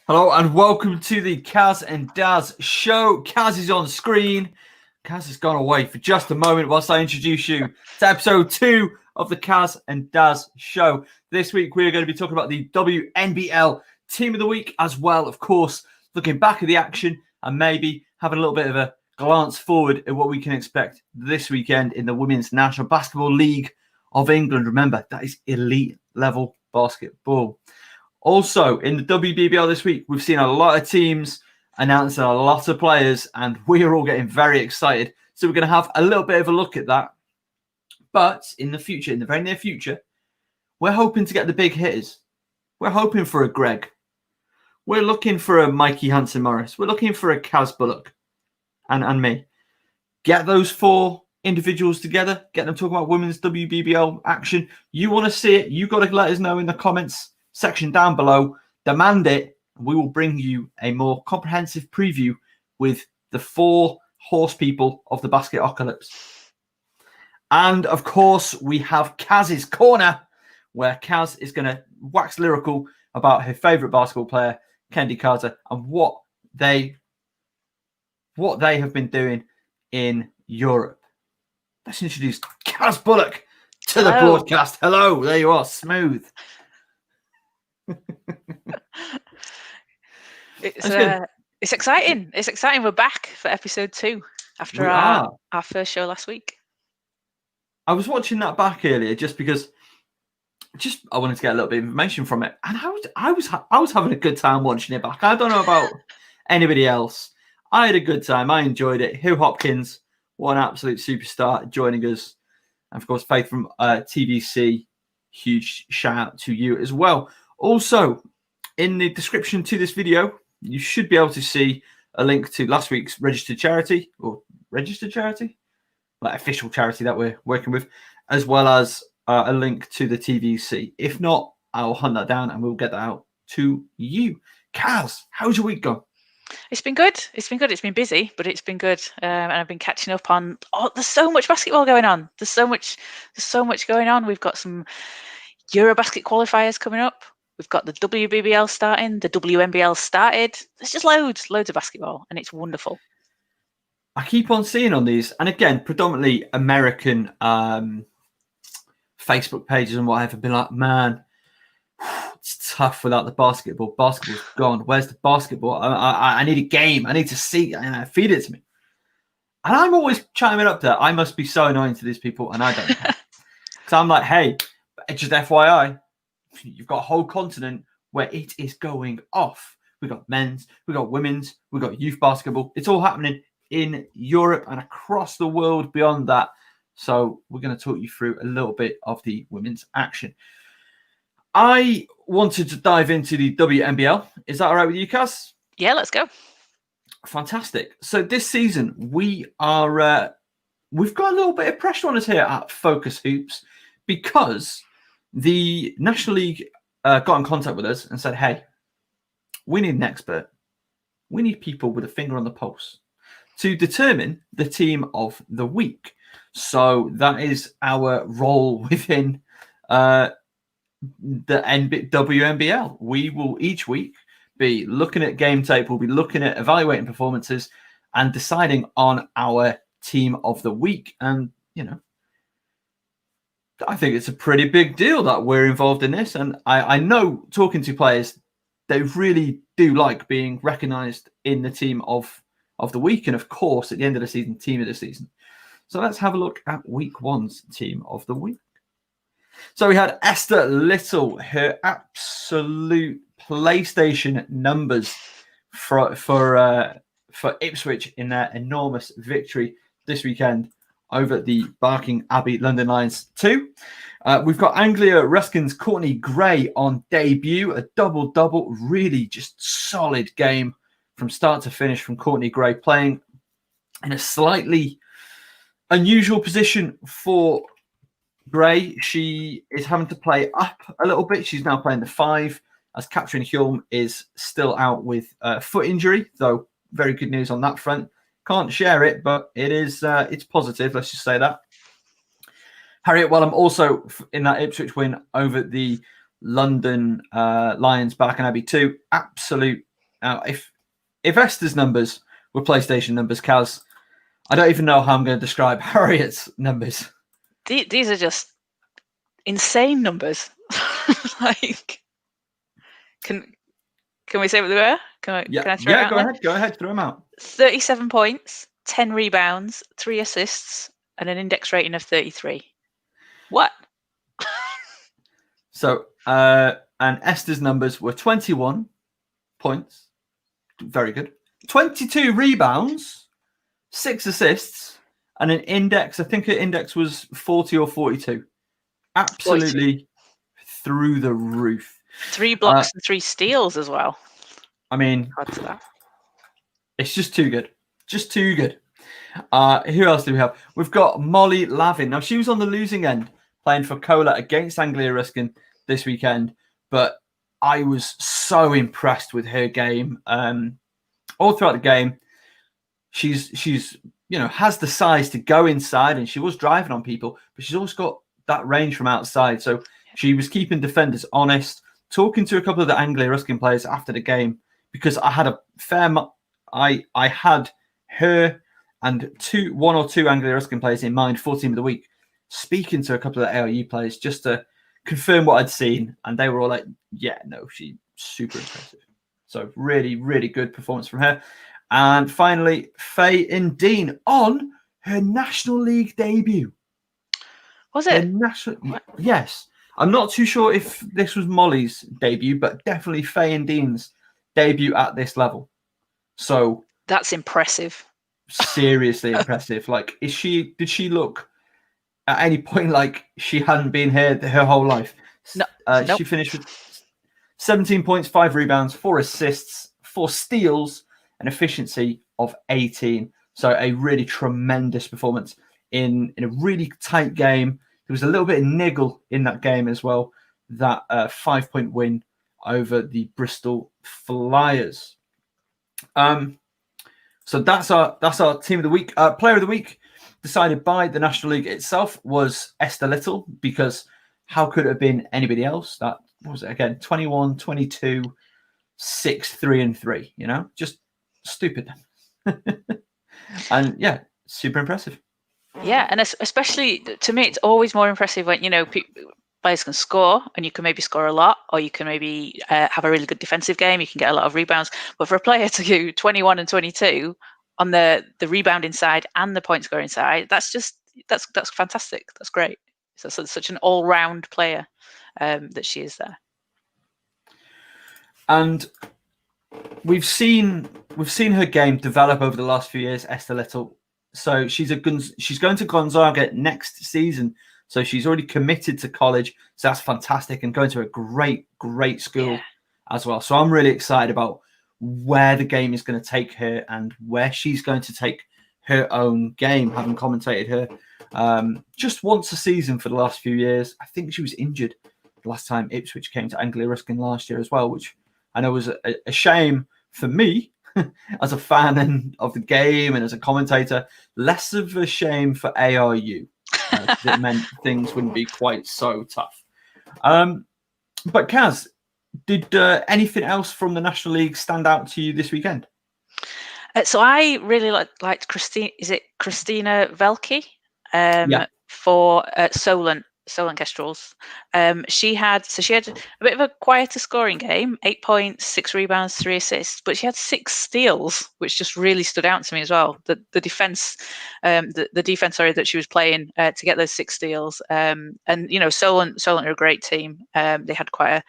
Hello and welcome to the Caz and Daz show. Caz is on screen. Caz has gone away for just a moment whilst I introduce you to episode 2 of the Caz and Daz show. This week we're going to be talking about the WNBL Team of the Week, as well, of course, looking back at the action and maybe having a little bit of a glance forward at what we can expect this weekend in the Women's National Basketball League of England. Remember, that is elite level basketball. Also, in the WBBL this week, we've seen a lot of teams announcing a lot of players, and we're all getting very excited. So we're going to have a little bit of a look at that. But in the future, in the very near future, we're hoping to get the big hitters. We're hoping for a Greg. We're looking for a Mikey Hansen-Morris. We're looking for a Kaz Bullock and me. Get those 4 individuals together. Get them talking about women's WBBL action. You want to see it? You got to let us know in the comments section down below. Demand it. We will bring you a more comprehensive preview with the 4 horse people of the basket apocalypse. And of course, we have Kaz's Corner, where Caz is going to wax lyrical about her favourite basketball player, Kendi Carter, and what they have been doing in Europe. Let's introduce Kaz Bullock to the broadcast. Hello, there you are, smooth. It's exciting. It's exciting. We're back for episode 2 after our first show last week. I was watching that back earlier just because I wanted to get a little bit of information from it, and I was having a good time watching it back. I don't know about anybody else. I had a good time. I enjoyed it. Hugh Hopkins, what an absolute superstar, joining us, and of course Faith from TVC. Huge shout out to you as well. Also, in the description to this video, you should be able to see a link to last week's registered charity, like official charity that we're working with, as well as a link to the TVC. If not, I'll hunt that down and we'll get that out to you. Kaz, how's your week gone? It's been good. It's been busy, but it's been good. And I've been catching up on. There's so much basketball going on. There's so much going on. We've got some Eurobasket qualifiers coming up. We've got the WBBL starting. The WNBL started. There's just loads of basketball, and it's wonderful. I keep on seeing on these, and again, predominantly American Facebook pages and whatever, been like, man, it's tough without the basketball. Basketball's gone. Where's the basketball? I need a game. I need to see, feed it to me. And I'm always chiming up there. I must be so annoying to these people, and I don't know. Because I'm like, hey, just FYI, you've got a whole continent where it is going off. We've got men's, we've got women's, we've got youth basketball. It's all happening in Europe and across the world beyond that. So we're going to talk you through a little bit of the women's action. I wanted to dive into the WNBL. Is that all right with you, Kaz? Yeah, let's go. Fantastic. So this season we've got a little bit of pressure on us here at FocusHoops because the National League got in contact with us and said, hey, we need an expert. We need people with a finger on the pulse to determine the team of the week. So that is our role within the WNBL. We will each week be looking at game tape. We'll be looking at evaluating performances and deciding on our team of the week. And, I think it's a pretty big deal that we're involved in this. And I know, talking to players, they really do like being recognised in the team of the week. And of course, at the end of the season, team of the season. So let's have a look at week 1's team of the week. So we had Esther Little, her absolute PlayStation numbers for Ipswich in their enormous victory this weekend over the Barking Abbey London Lions 2. We've got Anglia Ruskin's Courtney Gray on debut, a double-double, really just solid game from start to finish from Courtney Gray, playing in a slightly unusual position for Gray. She is having to play up a little bit. She's now playing the 5, as Catherine Hulme is still out with foot injury, though very good news on that front. Can't share it, but it is it's positive. Let's just say that. Harriet Wellham also in that Ipswich win over the London Lions Barking Abbey 2. Absolute Now, if Esther's numbers were PlayStation numbers, Kaz, I don't even know how I'm going to describe Harriet's numbers. These are just insane numbers. Like, can we say what they were? Can I throw it out Go there? ahead. Go ahead. Throw them out. 37 points, 10 rebounds, 3 assists, and an index rating of 33. What? So, and Esther's numbers were 21 points. Very good. 22 rebounds, 6 assists, and an index. I think her index was 40 or 42. Absolutely 42. Through the roof. 3 blocks and 3 steals as well. I mean, Add to that. It's just too good. Just too good. Who else do we have? We've got Molly Lavin. Now, she was on the losing end playing for Cola against Anglia Ruskin this weekend, but I was so impressed with her game. All throughout the game, she's has the size to go inside, and she was driving on people, but she's also got that range from outside. So she was keeping defenders honest, talking to a couple of the Anglia Ruskin players after the game, because I had a fair I had her and one or two Anglia Ruskin players in mind for Team of the Week, speaking to a couple of the ARU players just to confirm what I'd seen, and they were all like, yeah, no, she's super impressive. So really, really good performance from her. And finally, Faye Indeen on her National League debut. Was it? Yes. I'm not too sure if this was Molly's debut, but definitely Faye Indeen's debut at this level. So that's impressive. Seriously impressive. Like, did she look at any point like she hadn't been here her whole life? No. Nope. She finished with 17 points, 5 rebounds, 4 assists, 4 steals, an efficiency of 18. So a really tremendous performance in a really tight game. There was a little bit of niggle in that game as well. That 5-point win over the Bristol Flyers. So that's our team of the week. Player of the week decided by the National League itself was Esther Little, because how could it have been anybody else? That was it again, 21, 22, 6, 3, and 3. Just stupid. And yeah, super impressive. Yeah, and especially to me, it's always more impressive when players can score, and you can maybe score a lot, or you can maybe have a really good defensive game. You can get a lot of rebounds. But for a player to do 21 and 22 on the rebounding side and the point scoring side, that's fantastic. That's great. So such an all-round player that she is there. And we've seen her game develop over the last few years, Esther Little. So she's going to Gonzaga next season. So she's already committed to college. So that's fantastic, and going to a great, great school as well. So I'm really excited about where the game is going to take her and where she's going to take her own game, having commentated her just once a season for the last few years. I think she was injured the last time Ipswich came to Anglia Ruskin last year as well, which I know was a shame for me as a fan of the game and as a commentator. Less of a shame for ARU. It meant things wouldn't be quite so tough. But Caz, did anything else from the National League stand out to you this weekend? So I really liked Christine. Is it Christina Velke? For Solent Kestrels. She had a bit of a quieter scoring game, 8 points, 6 rebounds, 3 assists, but she had 6 steals, which just really stood out to me as well. The defense, the defense, that she was playing to get those 6 steals. And Solent are a great team. They had quite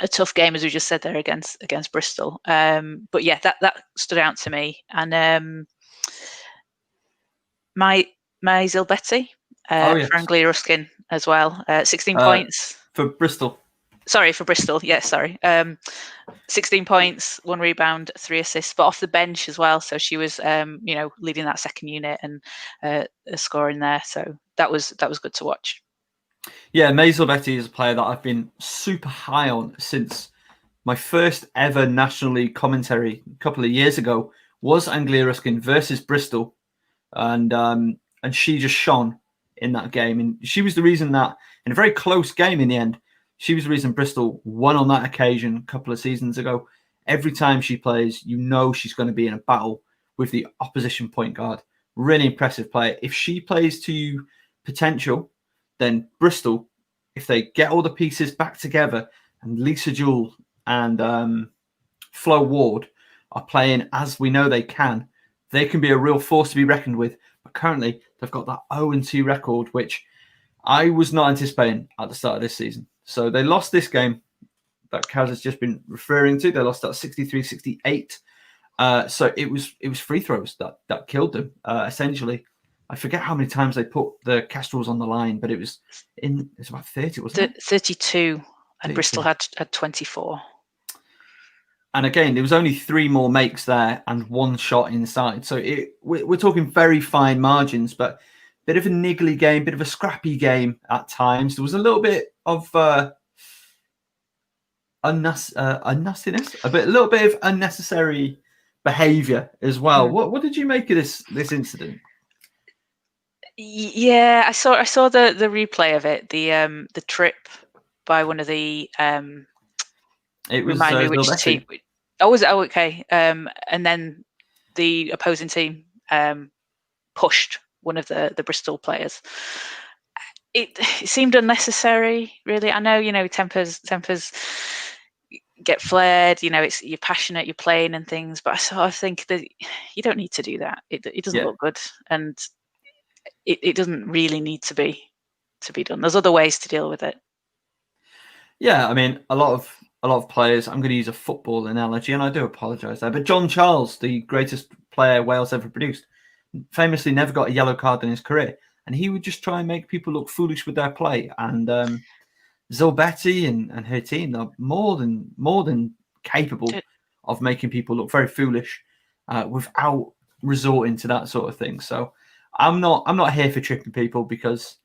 a tough game, as we just said there, against Bristol. But yeah, that stood out to me. And my Zilbetti for Anglia Ruskin as well. 16 points. For Bristol. Sorry, for Bristol. Yes, sorry. 16 points, 1 rebound, 3 assists, but off the bench as well. So she was, leading that second unit and scoring there. So that was good to watch. Yeah, Maisel Betty is a player that I've been super high on since my first ever National League commentary a couple of years ago was Anglia Ruskin versus Bristol. And she just shone in that game. And she was the reason that, in a very close game in the end, she was the reason Bristol won on that occasion a couple of seasons ago. Every time she plays, you know she's going to be in a battle with the opposition point guard. Really impressive player. If she plays to potential, then Bristol, if they get all the pieces back together, and Lisa Jewell and Flo Ward are playing as we know they can be a real force to be reckoned with. But currently, they've got that 0-2 record, which I was not anticipating at the start of this season. So they lost this game that Caz has just been referring to. They lost that 63-68. So it was free throws that killed them, essentially. I forget how many times they put the Kestrels on the line, but it's about 30, wasn't it? 32, and 32. Bristol had 24. And again, there was only 3 more makes there and 1 shot inside. So we're talking very fine margins, but bit of a niggly game, bit of a scrappy game at times. There was a little bit of unnastiness, a little bit of unnecessary behaviour as well. What did you make of this incident? Yeah, I saw the replay of it. The trip by one of the it was remind me which team. Oh, was it? Oh, okay. And then the opposing team pushed one of the Bristol players. It seemed unnecessary, really. I know, tempers get flared. You're passionate, you're playing and things, but I sort of think that you don't need to do that. It doesn't look good, and it doesn't really need to be done. There's other ways to deal with it. Yeah, I mean, a lot of players. I'm going to use a football analogy, and I do apologise there. But John Charles, the greatest player Wales ever produced, famously never got a yellow card in his career, and he would just try and make people look foolish with their play. And Zilbetti and her team are more than capable of making people look very foolish without resorting to that sort of thing. So I'm not here for tripping people, because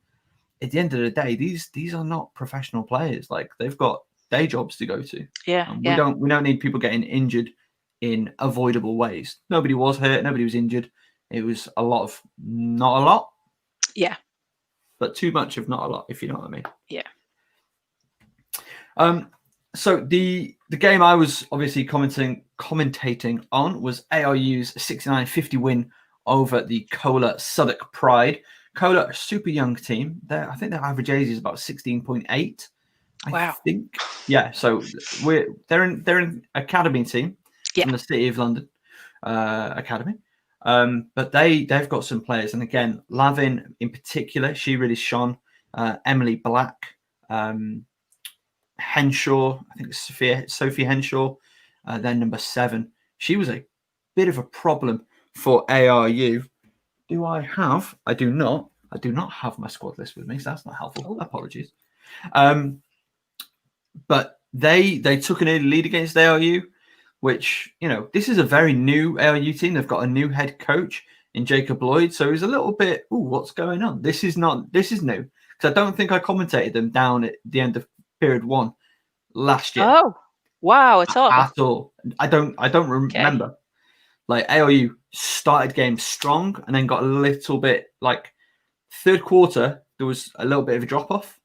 at the end of the day, these are not professional players. Like, they've got day jobs to go to. Yeah, we don't need people getting injured in avoidable ways. Nobody was hurt. Nobody was injured. It was a lot of not a lot. Yeah. But too much of not a lot, if you know what I mean. Yeah. So the game I was obviously commentating on was ARU's 69-50 win over the Kohler Southwark Pride. Kohler, a super young team. I think their average age is about 16.8. Wow. I think. Yeah. So they're an academy team from the City of London academy. But they've got some players, and again, Lavin in particular, she really shone. Emily Black, Henshaw, I think it's Sophie Henshaw, then number 7. She was a bit of a problem for ARU. I do not have my squad list with me, so that's not helpful. Apologies. But they took an early lead against ARU, which, this is a very new ARU team. They've got a new head coach in Jacob Lloyd. So it was a little bit, what's going on? This is new. Because I don't think I commentated them down at the end of period 1 last year. Oh, wow. At all. I don't remember. Okay. Like, ARU started games strong and then got a little bit, like, third quarter, there was a little bit of a drop-off.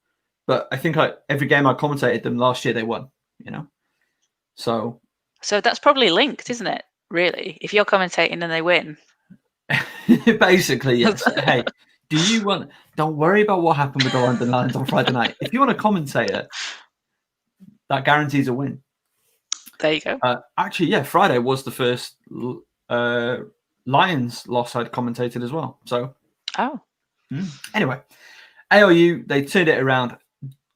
But I think every game I commentated them last year, they won, So that's probably linked, isn't it? Really? If you're commentating and they win. Basically, yes. Hey, don't worry about what happened with the London Lions on Friday night. If you want a commentator, that guarantees a win. There you go. Actually, yeah, Friday was the first Lions loss I'd commentated as well. So, anyway, ARU, they turned it around.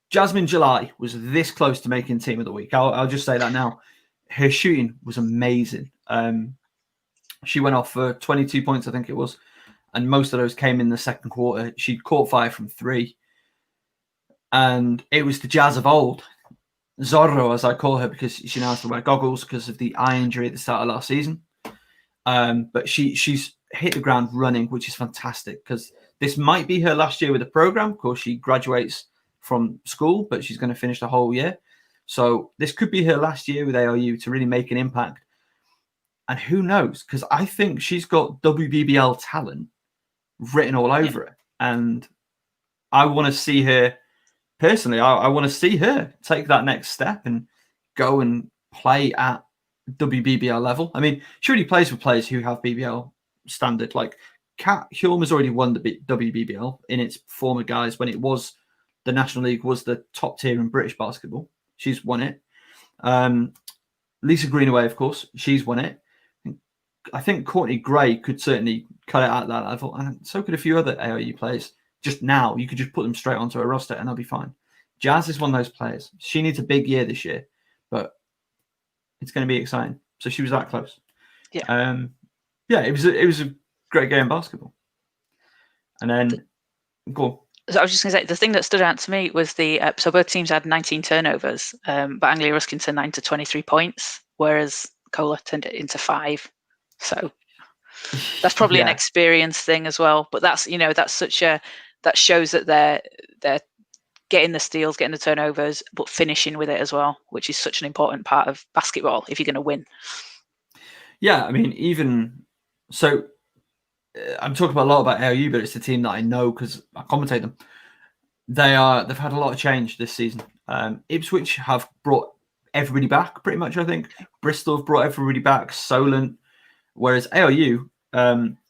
Jasmine July was this close to making team of the week. I'll just say that now. Her shooting was amazing. She went off for 22 points, I think it was, and most of those came in the second quarter. She caught 5 from 3, and it was the Jazz of old. Zorro, as I call her, because she now has to wear goggles because of the eye injury at the start of last season. But she's hit the ground running, which is fantastic, because this might be her last year with the program. Of course, she graduates from school, but she's going to finish the whole year. So this could be her last year with ARU to really make an impact. And who knows? Because I think she's got WBBL talent written all over it. And I want to see her, personally, I want to see her take that next step and go and play at WBBL level. I mean, she already plays with players who have BBL standard. Like Kat Hulme has already won the WBBL in its former guise when it was the National League was the top tier in British basketball. She's won it. Lisa Greenaway, of course, she's won it. I think Courtney Gray could certainly cut it at that level, and so could a few other AIU players. Just now, you could just put them straight onto a roster and they'll be fine. Jazz is one of those players. She needs a big year this year, but it's going to be exciting. So she was that close. Yeah. It was a great game of basketball. And then, go on. So I was just going to say, the thing that stood out to me was so both teams had 19 turnovers, but Anglia Ruskin turned 9 to 23 points, whereas Cola turned it into 5. So that's probably an experience thing as well. But that's that shows that they're getting the steals, getting the turnovers, but finishing with it as well, which is such an important part of basketball if you're going to win. Yeah, I mean, even so, I'm talking a lot about AIU, but it's a team that I know because I commentate them. They've had a lot of change this season. Ipswich have brought everybody back pretty much. I think Bristol have brought everybody back. Solent, whereas AIU,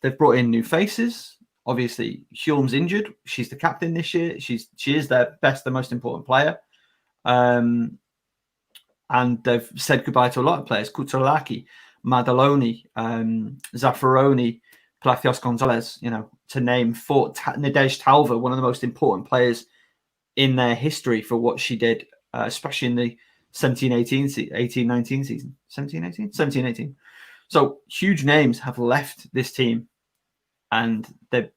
they've brought in new faces. Obviously, Hulme's injured. She's the captain this year. She is their best and most important player. And they've said goodbye to a lot of players. Kutsulaki, Madaloni, Zaffaroni, Palacios Gonzalez, to name four. Nadej Talva, one of the most important players in their history for what she did, especially in the 18-19 season. 17-18? 17-18. So huge names have left this team, and they've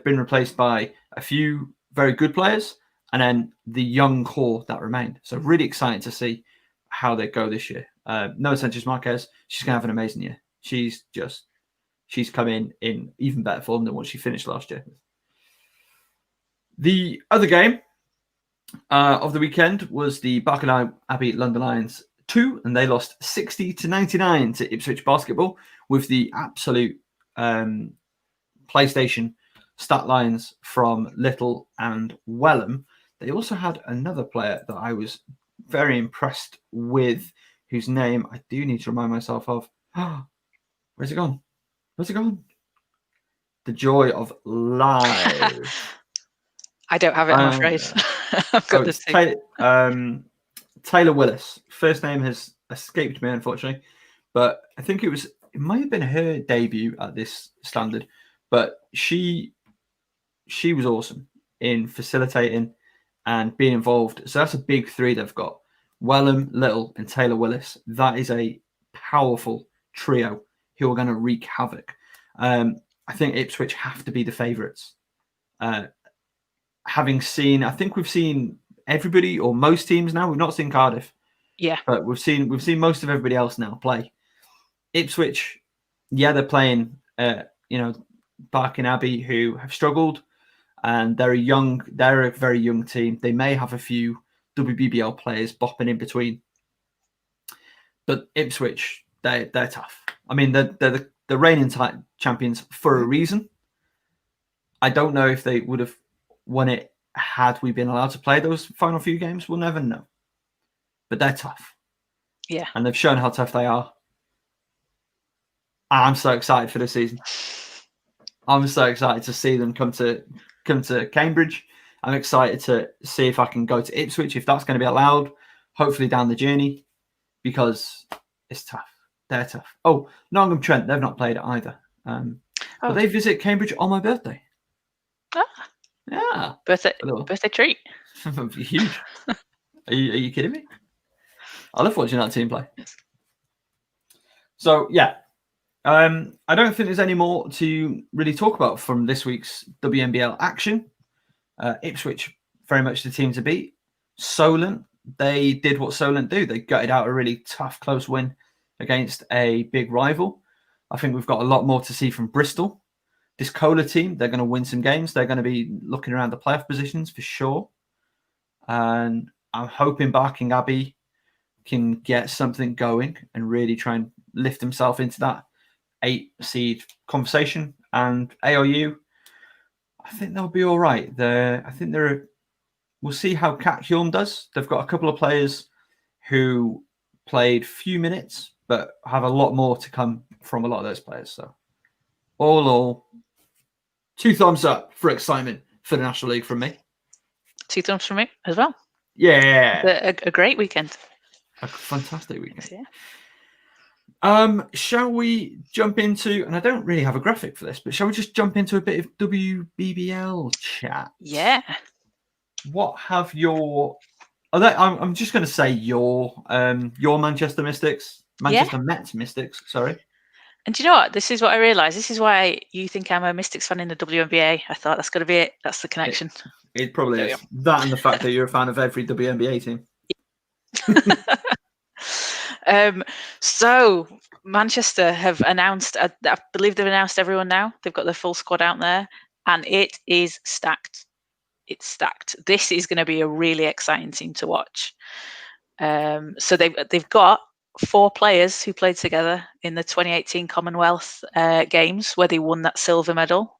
been replaced by a few very good players and then the young core that remained. So really excited to see how they go this year. Noah Sanchez-Marquez, she's going to have an amazing year. She's come in even better form than what she finished last year. The other game of the weekend was the Barking Abbey London Lions 2, and they lost 60-99 to Ipswich Basketball with the absolute PlayStation stat lines from Little and Wellham. They also had another player that I was very impressed with, whose name I do need to remind myself of. Where's it gone? The joy of live. I don't have it, I'm afraid. I've got this thing. Taylor Willis. First name has escaped me, unfortunately, but I think it might have been her debut at this standard, but she was awesome in facilitating and being involved. So that's a big three they've got. Wellham, Little, and Taylor Willis. That is a powerful trio who are going to wreak havoc. I think Ipswich have to be the favourites. I think we've seen everybody or most teams now. We've not seen Cardiff. Yeah. But we've seen most of everybody else now play. Ipswich, they're playing Barking Abbey, who have struggled, and they're a very young team. They may have a few WBBL players bopping in between. But Ipswich, they're tough. I mean, they're the reigning champions for a reason. I don't know if they would have won it had we been allowed to play those final few games. We'll never know. But they're tough. Yeah. And they've shown how tough they are. I'm so excited for this season. I'm so excited to see them come to Cambridge. I'm excited to see if I can go to Ipswich, if that's going to be allowed, hopefully down the journey, because it's tough. They're tough. Oh, Nottingham Trent, they've not played it either. But they visit Cambridge on my birthday. Ah. Yeah. Birthday treat. Huge. Are you kidding me? I love watching that team play. So, I don't think there's any more to really talk about from this week's WNBL action. Ipswich, very much the team to beat. Solent, they did what Solent do. They gutted out a really tough, close win against a big rival. I think we've got a lot more to see from Bristol. This Kohler team, they're going to win some games. They're going to be looking around the playoff positions for sure. And I'm hoping Barking Abbey can get something going and really try and lift himself into that 8 seed conversation. And AIU, I think they'll be all right. We'll see how Kat Hulme does. They've got a couple of players who played few minutes, but have a lot more to come from a lot of those players. So, all, 2 thumbs up for excitement for the National League from me. 2 thumbs from me as well. Yeah. A great weekend. A fantastic weekend. Yeah. Shall we jump into, and I don't really have a graphic for this, but shall we just jump into a bit of WBBL chat? Yeah. What have I'm just going to say your Manchester Met Mystics, sorry. And do you know what? This is what I realised. This is why you think I'm a Mystics fan in the WNBA. I thought that's got to be it. That's the connection. It probably is. That and the fact that you're a fan of every WNBA team. So Manchester have announced, I believe they've announced everyone now. They've got their full squad out there, and it is stacked. It's stacked. This is going to be a really exciting team to watch. So they've got 4 players who played together in the 2018 Commonwealth Games where they won that silver medal.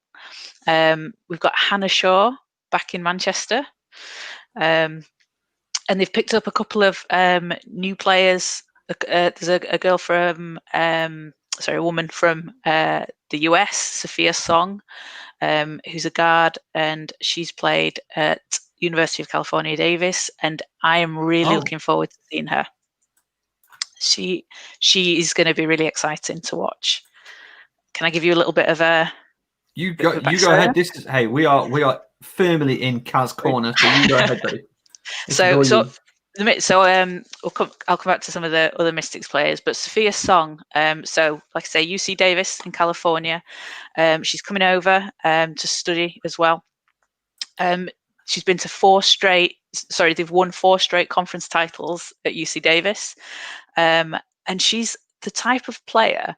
We've got Hannah Shaw back in Manchester. And they've picked up a couple of new players. There's a girl from, a woman from the US, Sophia Song, who's a guard, and she's played at University of California, Davis, and I am really looking forward to seeing her. She is going to be really exciting to watch. Can I give you a little bit of a? You go ahead. We are firmly in Caz corner, so you go ahead, buddy. I'll come back to some of the other Mystics players, but Sophia Song, so like I say, UC Davis in California, she's coming over to study as well. She's been to they've won 4 straight conference titles at UC Davis, and she's the type of player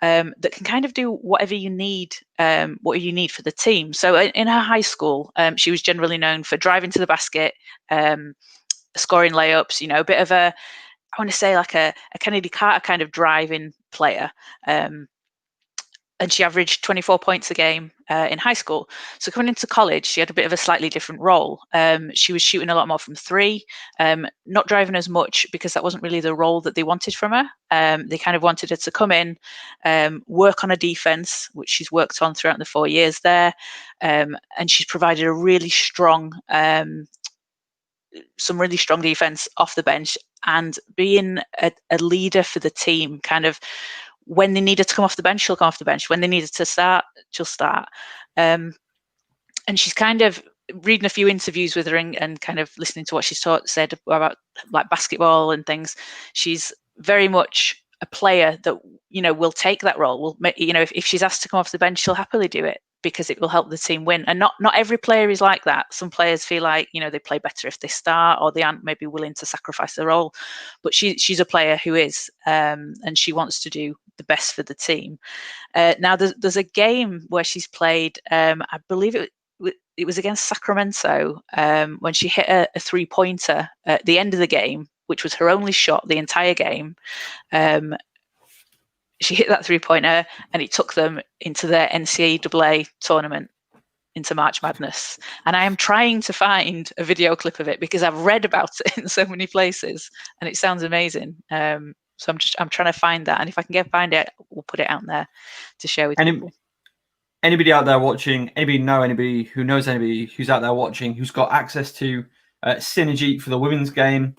that can kind of do whatever you need for the team. So in her high school, she was generally known for driving to the basket, scoring layups, a bit of I want to say like a Kennedy Carter kind of driving player. And she averaged 24 points a game in high school. So coming into college, she had a bit of a slightly different role. She was shooting a lot more from 3, not driving as much because that wasn't really the role that they wanted from her. They kind of wanted her to come in, work on a defense, which she's worked on throughout the 4 years there. And she's provided a really strong, some really strong defense off the bench, and being a leader for the team, kind of when they needed to come off the bench, she'll come off the bench. When they needed to start, she'll start. And she's kind of reading a few interviews with her and kind of listening to what she's said about like basketball and things. She's very much a player that, will take that role. If she's asked to come off the bench, she'll happily do it because it will help the team win. And not every player is like that. Some players feel like, they play better if they start, or they aren't maybe willing to sacrifice their role. But she's a player who is, and she wants to do the best for the team. Now, there's a game where she's played, I believe it was against Sacramento, when she hit a 3-pointer at the end of the game, which was her only shot the entire game. She hit that 3-pointer and it took them into their NCAA tournament, into March Madness. And I am trying to find a video clip of it because I've read about it in so many places and it sounds amazing. So I'm trying to find that. And if I can find it, we'll put it out there to share with people. Anybody out there watching, anybody who knows anybody who's out there watching, who's got access to Synergy for the women's game,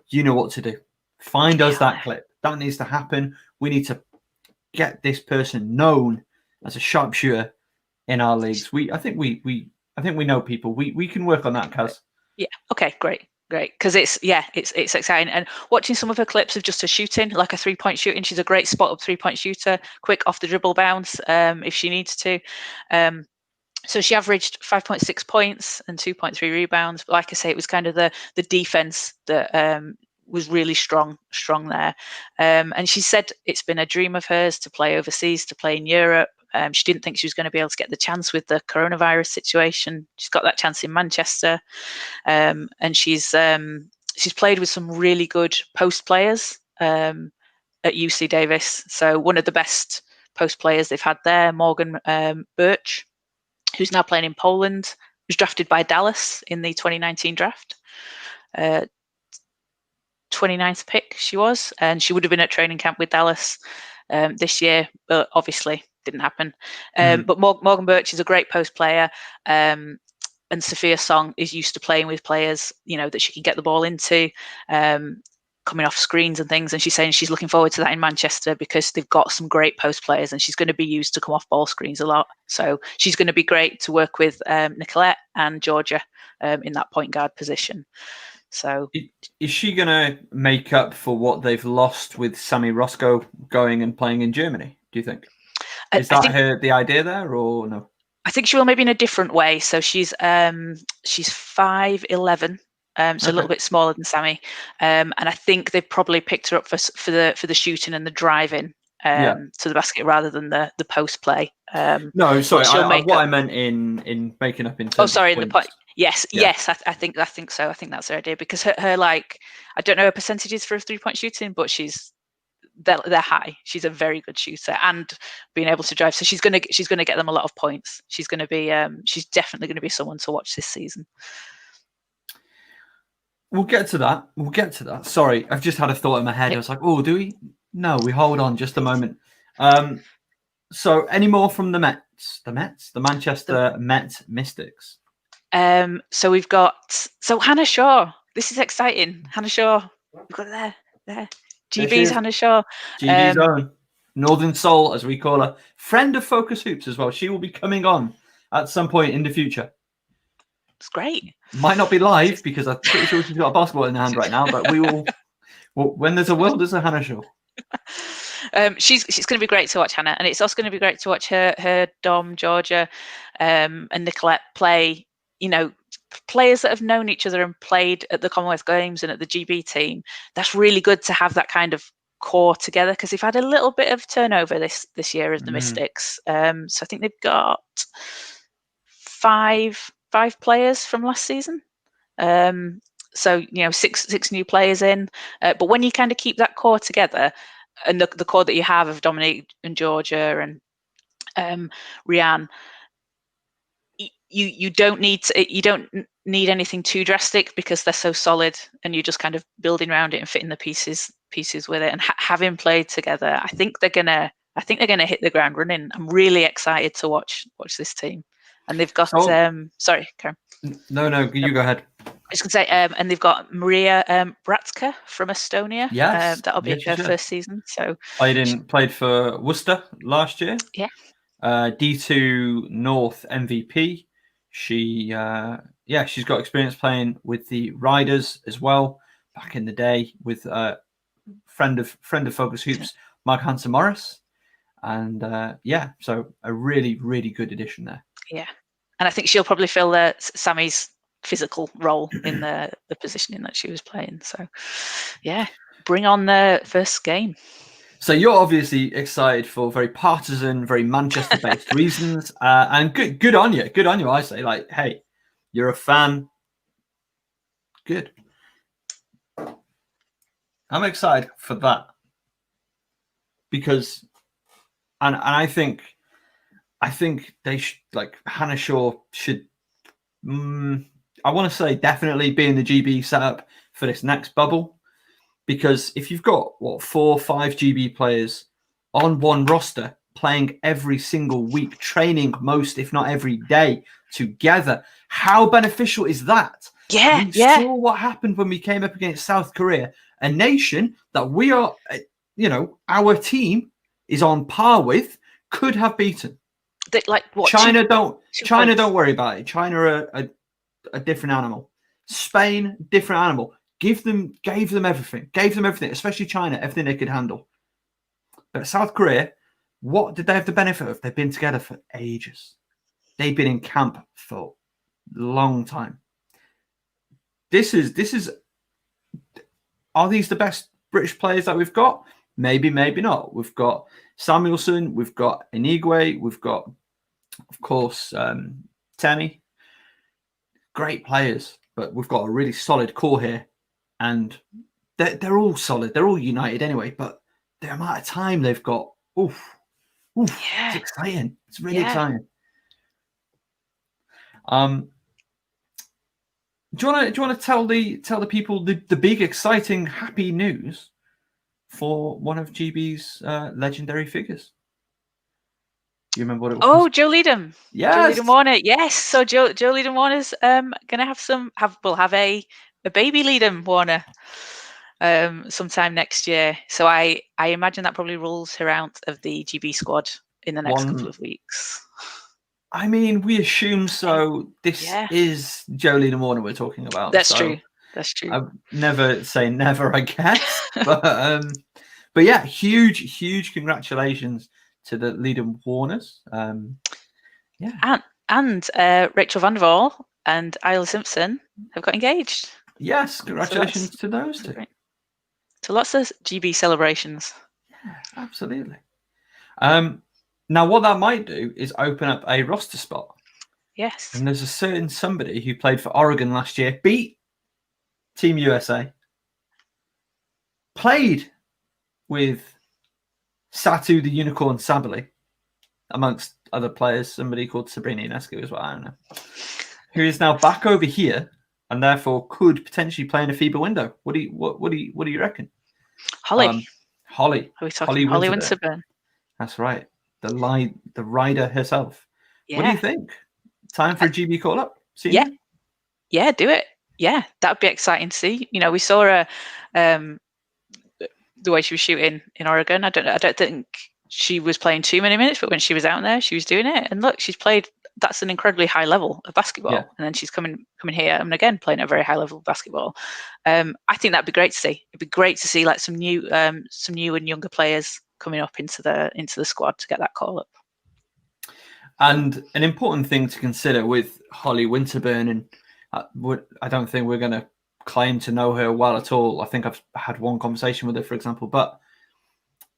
you know what to do. Find us that clip. That needs to happen. We need to get this person known as a sharpshooter in our leagues. I think we know people. We can work on that, Caz. Yeah. Okay. Great. Because it's exciting. And watching some of her clips of just her shooting, like a 3-point shooting, she's a great spot up 3-point shooter, quick off the dribble bounce if she needs to. So she averaged 5.6 points and 2.3 rebounds. But like I say, it was kind of the defense that was really strong there. And she said it's been a dream of hers to play overseas, to play in Europe. She didn't think she was going to be able to get the chance with the coronavirus situation. She's got that chance in Manchester. And she's played with some really good post players at UC Davis. So one of the best post players they've had there, Morgan Birch, who's now playing in Poland, was drafted by Dallas in the 2019 draft. 29th pick she was, and she would have been at training camp with Dallas this year, but obviously didn't happen. But Morgan Birch is a great post player, and Sophia Song is used to playing with players, that she can get the ball into, coming off screens and things. And she's saying she's looking forward to that in Manchester because they've got some great post players, and she's going to be used to come off ball screens a lot. So she's going to be great to work with Nicolette and Georgia in that point guard position. So is she going to make up for what they've lost with Sammy Roscoe going and playing in Germany, do you think? Is that the idea there, or no? I think she will, maybe in a different way. So she's 5'11", so a little bit smaller than Sammy, and I think they've probably picked her up for the shooting and the driving to the basket rather than the post play. No, sorry, what I meant in making up in terms. Oh, sorry, in the point. Yes, I think so. I think that's her idea, because her like, I don't know her percentages for 3-point shooting, but they're high. She's a very good shooter and being able to drive. So she's gonna get them a lot of points. She's gonna be she's definitely gonna be someone to watch this season. We'll get to that. Sorry, I've just had a thought in my head. I was like, oh, do we? No, we hold on just a moment. So any more from the Mets? The Manchester Met Mystics. So we've got Hannah Shaw. This is exciting. Hannah Shaw. We've got there. GB's Hannah Shaw. GB's own. Northern Soul, as we call her. Friend of Focus Hoops as well. She will be coming on at some point in the future. It's great. Might not be live because I'm pretty sure she's got a basketball in her hand right now, but we will. Well, when there's a will, there's a Hannah Shaw. She's going to be great to watch, Hannah, and it's also going to be great to watch her Dom, Georgia, and Nicolette play. Players that have known each other and played at the Commonwealth Games and at the GB team. That's really good to have that kind of core together, because they've had a little bit of turnover this year as the Mystics. So I think they've got five players from last season. So six new players in. But when you kind of keep that core together, and the core that you have of Dominique and Georgia and Rianne, you don't need anything too drastic, because they're so solid, and you're just kind of building around it and fitting the pieces with it. And having played together, I think they're gonna hit the ground running. I'm really excited to watch this team. And they've got sorry, Karen. No, you go ahead. I was going to say, and they've got Maria Bratska from Estonia. Yes, that'll be her first season. So played for Worcester last year. Yeah. D2 North MVP. She's got experience playing with the Riders as well back in the day with friend of Focus Hoops, Mark Hansen Morris, and so a really, really good addition there. Yeah, and I think she'll probably fill Sammy's physical role in the positioning that she was playing. So, yeah, bring on the first game. So you're obviously excited for very partisan, very Manchester-based reasons, and good on you. Good on you, I say. Like, hey, you're a fan. Good. I'm excited for that because, and I think they should, like, Hannah Shaw should. I want to say definitely be in the GB setup for this next bubble. Because if you've got 4 or 5 GB players on one roster playing every single week, training most, if not every day together, how beneficial is that? Yeah, we saw what happened when we came up against South Korea, a nation that we are, our team is on par with, could have beaten. China don't worry about it. China are a different animal. Spain, different animal. Gave them everything, especially China, everything they could handle. But South Korea, what did they have the benefit of? They've been together for ages. They've been in camp for a long time. This is. Are these the best British players that we've got? Maybe, maybe not. We've got Samuelson, we've got Inigwe, we've got, of course, Temi. Great players, but we've got a really solid core here. And they're all solid. They're all united anyway. But the amount of time they've got, it's exciting. It's really exciting. Do you want to tell the people the big, exciting, happy news for one of GB's legendary figures? Do you remember what it was? Oh, Joe Leadham. Yes. Joe Leadham Warner. Yes. So Joe Leadham Warner's gonna have a baby Leadham Warner sometime next year. So I imagine that probably rules her out of the GB squad in the next couple of weeks. I mean, we assume so. This is Joe Leadham Warner we're talking about. That's true. That's true. I never say never, I guess. but yeah, huge congratulations to the Leadham Warners. Yeah. And Rachel Van der Waal and Isla Simpson have got engaged. Yes, congratulations to those two. So lots of GB celebrations. Yeah, absolutely. Now, what that might do is open up a roster spot. Yes. And there's a certain somebody who played for Oregon last year, beat Team USA, played with Satu the Unicorn Sabali, amongst other players, somebody called Sabrina Ionescu as well, I don't know, who is now back over here and therefore could potentially play in a FIBA window. What do you reckon? Holly. Holly. Are we talking Holly Winterburn? That's right. The rider herself. Yeah. What do you think? Time for a GB call up? Yeah, do it. Yeah, that'd be exciting to see. You know, we saw her the way she was shooting in Oregon. I don't think she was playing too many minutes, but when she was out there, she was doing it. And look, she's played. That's an incredibly high level of basketball. Yeah. And then she's coming here and again playing at a very high level of basketball. I think that'd be great to see. It'd be great to see like some new and younger players coming up into the squad to get that call up. And an important thing to consider with Holly Winterburn, and I don't think we're going to claim to know her well at all. I think I've had one conversation with her, for example, but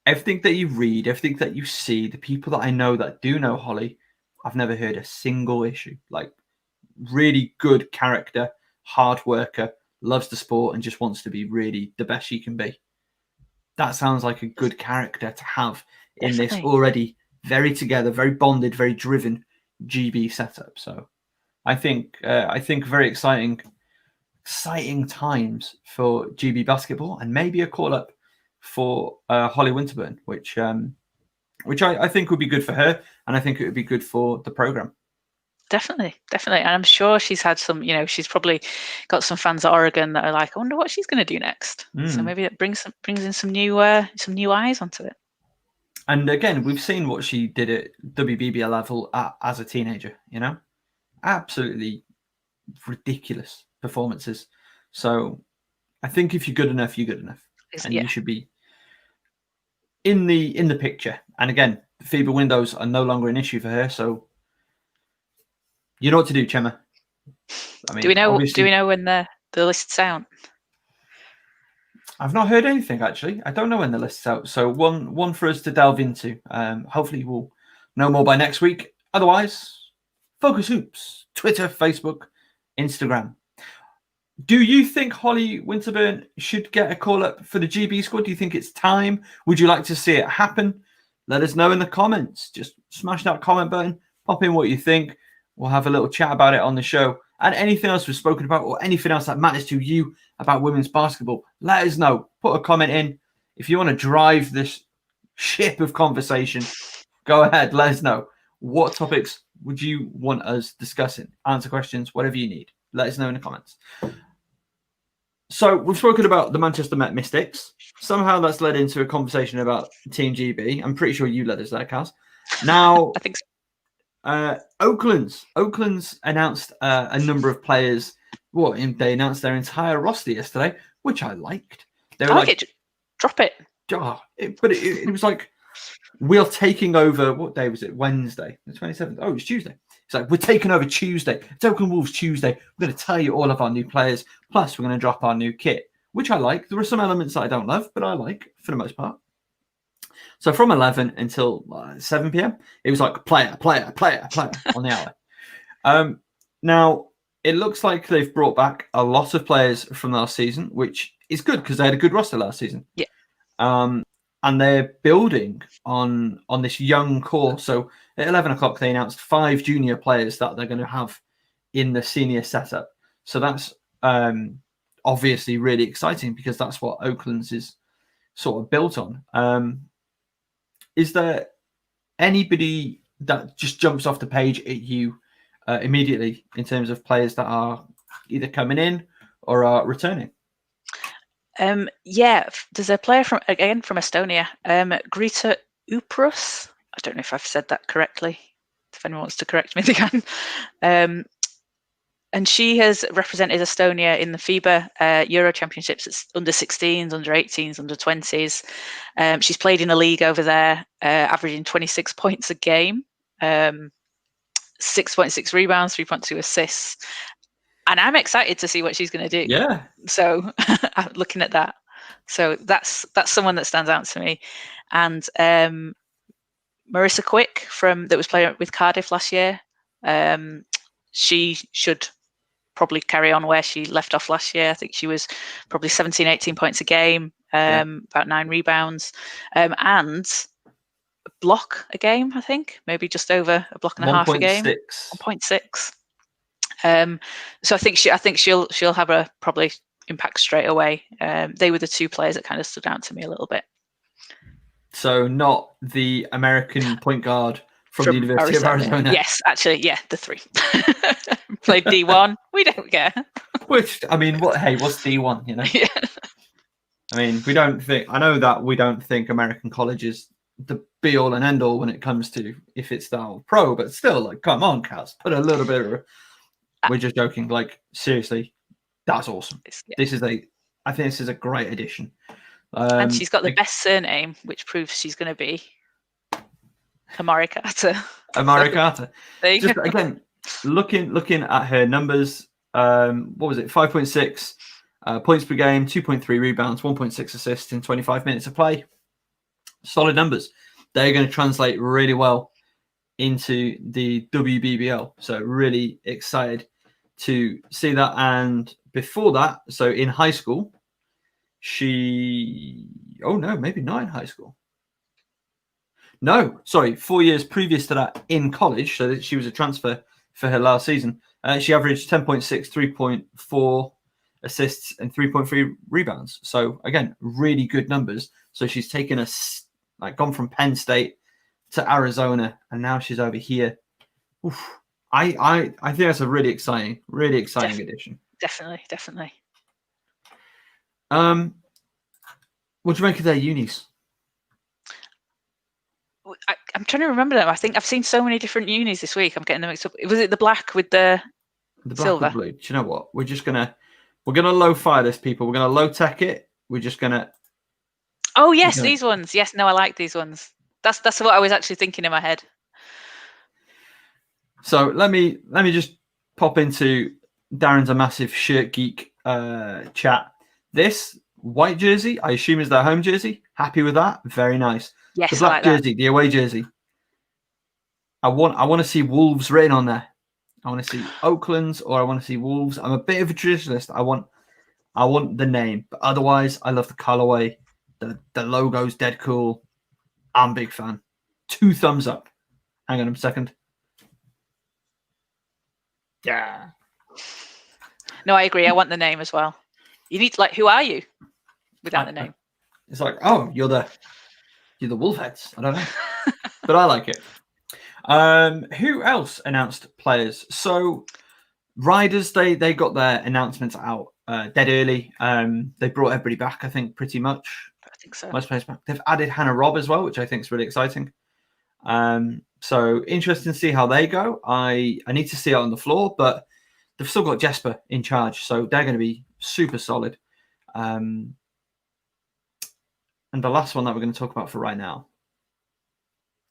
everything that you read, everything that you see, the people that I know that do know Holly, I've never heard a single issue. Like, really good character, hard worker, loves the sport, and just wants to be really the best she can be. That sounds like a good character to have in this already very together, very bonded, very driven GB setup. So I think very exciting times for GB basketball, and maybe a call up for Holly Winterburn, which I think would be good for her, and I think it would be good for the program. Definitely. And I'm sure she's had some, she's probably got some fans at Oregon that are like, I wonder what she's going to do next. So maybe it brings in some new eyes onto it. And again, we've seen what she did at WBBL level as a teenager, absolutely ridiculous performances. So I think if you're good enough, you're good enough. And you should be in the picture. And again, the FIBA windows are no longer an issue for her. So you know what to do, Chema. I mean, do we know when the list's out? I've not heard anything, actually. I don't know when the list's out. So one for us to delve into. Hopefully we'll know more by next week. Otherwise, Focus Hoops, Twitter, Facebook, Instagram. Do you think Holly Winterburn should get a call up for the GB squad? Do you think it's time? Would you like to see it happen? Let us know in the comments. Just smash that comment button. Pop in what you think. We'll have a little chat about it on the show. And anything else we've spoken about, or anything else that matters to you about women's basketball, let us know. Put a comment in. If you want to drive this ship of conversation, go ahead. Let us know. What topics would you want us discussing? Answer questions, whatever you need. Let us know in the comments. So we've spoken about the Manchester Met Mystics. Somehow that's led into a conversation about Team GB. I'm pretty sure you led us there, Caz. Now, I think so. Oakland's announced a number of players. They announced their entire roster yesterday, which I liked. They were drop it. But it was like, we're taking over. What day was it? Wednesday, the 27th. Oh, it's Tuesday. It's like, we're taking over Tuesday. It's Oakland Wolves Tuesday. We're going to tell you all of our new players. Plus, we're going to drop our new kit, which I like. There are some elements that I don't love, but I like for the most part. So from 11 until 7 p.m., it was like player on the hour. Now, it looks like they've brought back a lot of players from last season, which is good because they had a good roster last season. Yeah. And they're building on this young core. So at 11 o'clock, they announced 5 junior players that they're going to have in the senior setup. So that's obviously really exciting because that's what Oakland's is sort of built on. Is there anybody that just jumps off the page at you immediately in terms of players that are either coming in or are returning? There's a player from Estonia, Grita Uprus. I don't know if I've said that correctly. If anyone wants to correct me, they can. And she has represented Estonia in the FIBA Euro Championships. It's under 16s, under 18s, under 20s. She's played in a league over there, averaging 26 points a game, 6.6 rebounds, 3.2 assists. And I'm excited to see what she's going to do. Yeah. So I'm looking at that. So that's someone that stands out to me. And Marissa Quick that was playing with Cardiff last year. She should probably carry on where she left off last year. I think she was probably 17, 18 points a game, about 9 rebounds, and a block a game, I think, maybe just over a block and a half a game. 1.6. So I think she'll have a probably impact straight away. They were the two players that kind of stood out to me a little bit. So not the American point guard from the University of Arizona. Yes, actually, yeah, the 3. Played D1. We don't care. Which, I mean, what's D1, you know? Yeah. I mean, I know that we don't think American college is the be all and end all when it comes to if it's style pro, but still, like, come on, Caz, put a little bit of. We're just joking. Like, seriously, that's awesome. Yeah. I think this is a great addition. And she's got the best surname, which proves she's going to be Amari Carter. Amari Carter. There you go. Again, looking at her numbers, what was it? 5.6 points per game, 2.3 rebounds, 1.6 assists in 25 minutes of play. Solid numbers. They're going to translate really well into the WBBL. So really excited to see that. And before that, so in high school, maybe not in high school. No, sorry, 4 years previous to that in college. So she was a transfer for her last season. She averaged 10.6, 3.4 assists and 3.3 rebounds. So again, really good numbers. So she's taken gone from Penn State to Arizona, and now she's over here. Oof. I think that's a really exciting addition. Definitely. What do you make of their unis? I'm trying to remember them. I think I've seen so many different unis this week. I'm getting them mixed up. Was it the black with the silver? With blue. Do you know what? We're gonna low fire this, people. We're gonna low tech it. We're just gonna. Oh yes, these ones. Yes, no, I like these ones. That's what I was actually thinking in my head. So let me just pop into Darren's a massive shirt geek chat. This white jersey, I assume, is their home jersey. Happy with that? Very nice. Yes, the black I like jersey, that. The away jersey. I want to see Wolves written on there. I want to see Oakland's or I want to see Wolves. I'm a bit of a traditionalist. I want the name, but otherwise, I love the colorway. The logo's dead cool. I'm a big fan. 2 thumbs up. Hang on a second. Yeah. No, I agree. I want the name as well. You need who are you without the name? It's like, oh, you're the Wolfheads. I don't know, but I like it. Who else announced players? So Riders, they got their announcements out dead early. They brought everybody back, I think, pretty much. I think so. Most players back. They've added Hannah Robb as well, which I think is really exciting. So interesting to see how they go. I need to see it on the floor, but they've still got Jesper in charge, so they're going to be super solid. And the last one that we're going to talk about for right now,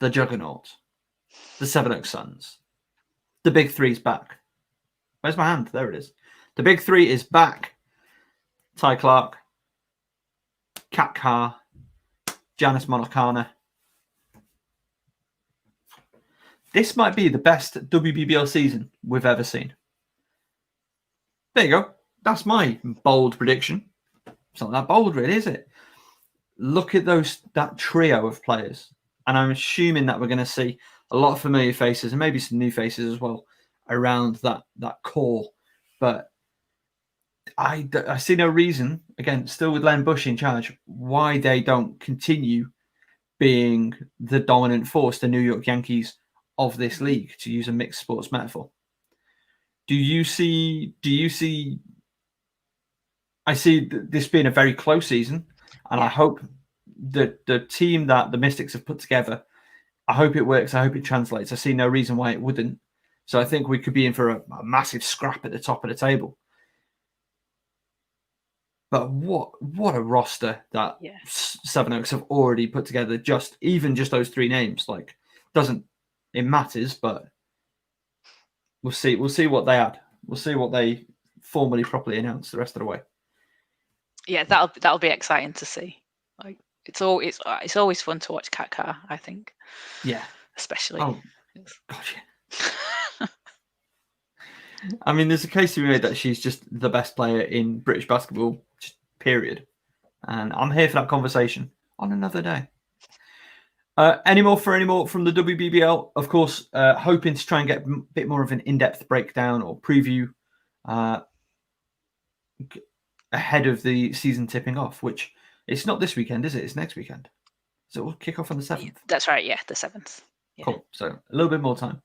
the Juggernaut, the Seven Oaks Suns. The Big Three's back. Where's my hand? There it is. The Big Three is back. Ty Clark, Kat Carr, Janice Monacana. This might be the best WBBL season we've ever seen. There you go. That's my bold prediction. It's not that bold, really, is it? Look at that trio of players. And I'm assuming that we're going to see a lot of familiar faces and maybe some new faces as well around that core. But I see no reason, again, still with Len Bush in charge, why they don't continue being the dominant force, the New York Yankees of this league, to use a mixed sports metaphor. Do you see? I see this being a very close season, and I hope that the team that the Mystics have put together, I hope it works. I hope it translates. I see no reason why it wouldn't. So I think we could be in for a massive scrap at the top of the table. But what a roster that Seven Oaks have already put together. Just those three names, like, it matters, but we'll see. We'll see what they add. We'll see what they formally properly announce the rest of the way. Yeah, that'll be exciting to see. Like, it's always fun to watch Kat Carr, I think. Yeah, especially. Oh, gosh. I mean, there's a case to be made that she's just the best player in British basketball, just period. And I'm here for that conversation on another day. Any more from the WBBL? Of course, hoping to try and get a bit more of an in-depth breakdown or preview ahead of the season tipping off, which it's not this weekend, is it? It's next weekend. So we'll kick off on the 7th. That's right, yeah, the 7th. Yeah. Cool. So a little bit more time.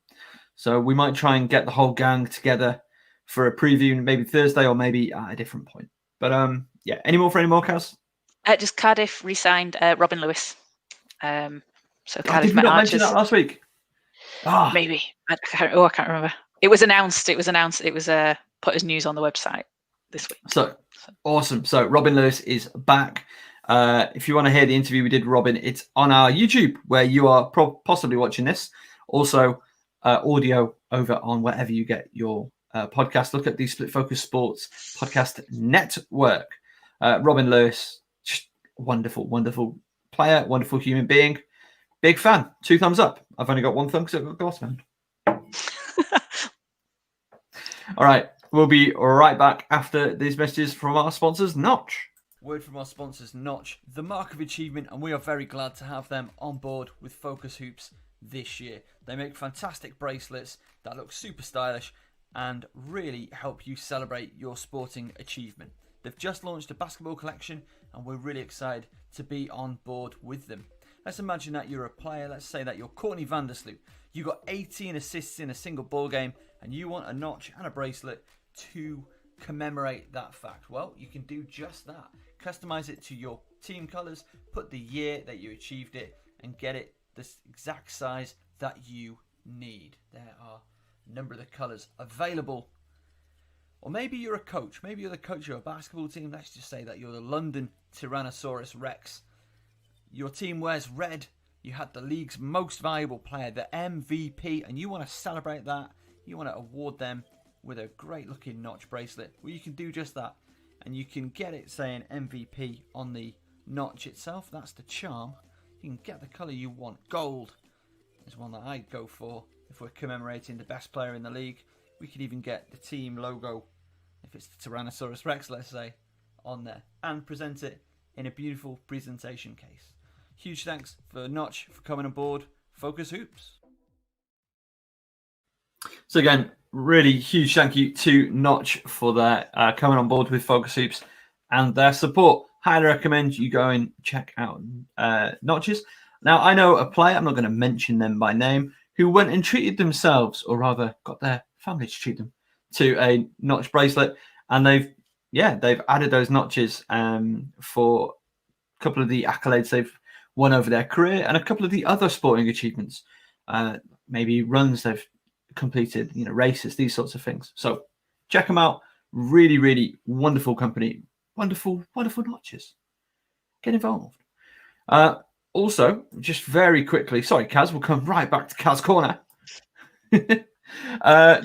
So we might try and get the whole gang together for a preview, maybe Thursday or maybe at a different point. But yeah, any more, Kaz? Just Cardiff re-signed Robin Lewis. So Cardiff did we not mention that last week? Maybe. I can't remember. It was announced. It was put as news on the website this week. So awesome. So Robin Lewis is back. If you want to hear the interview we did with Robin, it's on our YouTube where you are possibly watching this. Also, audio over on wherever you get your podcast. Look at the Split Focus Sports Podcast Network. Robin Lewis, just wonderful, wonderful player, wonderful human being. Big fan. 2 thumbs up. I've only got 1 thumb because I've got glass man. All right. We'll be right back after these messages from our sponsors, Notch. Word from our sponsors, Notch, the mark of achievement, and we are very glad to have them on board with FocusHoops this year. They make fantastic bracelets that look super stylish and really help you celebrate your sporting achievement. They've just launched a basketball collection and we're really excited to be on board with them. Let's imagine that you're a player. Let's say that you're Courtney Vandersloot. You got 18 assists in a single ball game and you want a notch and a bracelet to commemorate that fact. Well, you can do just that. Customize it to your team colors, put the year that you achieved it, and get it the exact size that you need. There are a number of the colors available. Or maybe you're a coach. Maybe you're the coach of a basketball team. Let's just say that you're the London Tyrannosaurus Rex. Your team wears red. You had the league's most valuable player, the MVP, and you want to celebrate that. You want to award them with a great looking notch bracelet. Well, you can do just that. And you can get it saying MVP on the notch itself. That's the charm. You can get the colour you want. Gold is one that I go for if we're commemorating the best player in the league. We could even get the team logo, if it's the Tyrannosaurus Rex, let's say, on there. And present it in a beautiful presentation case. Huge thanks for Notch for coming on board FocusHoops. So again, really huge thank you to Notch for their coming on board with FocusHoops and their support. Highly recommend you go and check out Notches. Now, I know a player, I'm not going to mention them by name, who went and treated themselves, or rather got their family to treat them, to a notch bracelet. And they've added those notches for a couple of the accolades they've won over their career and a couple of the other sporting achievements. Maybe runs they've completed, races, these sorts of things. So check them out. Really, really wonderful company. Wonderful, wonderful notches. Get involved. Also, just very quickly, sorry, Caz, we'll come right back to Caz Corner.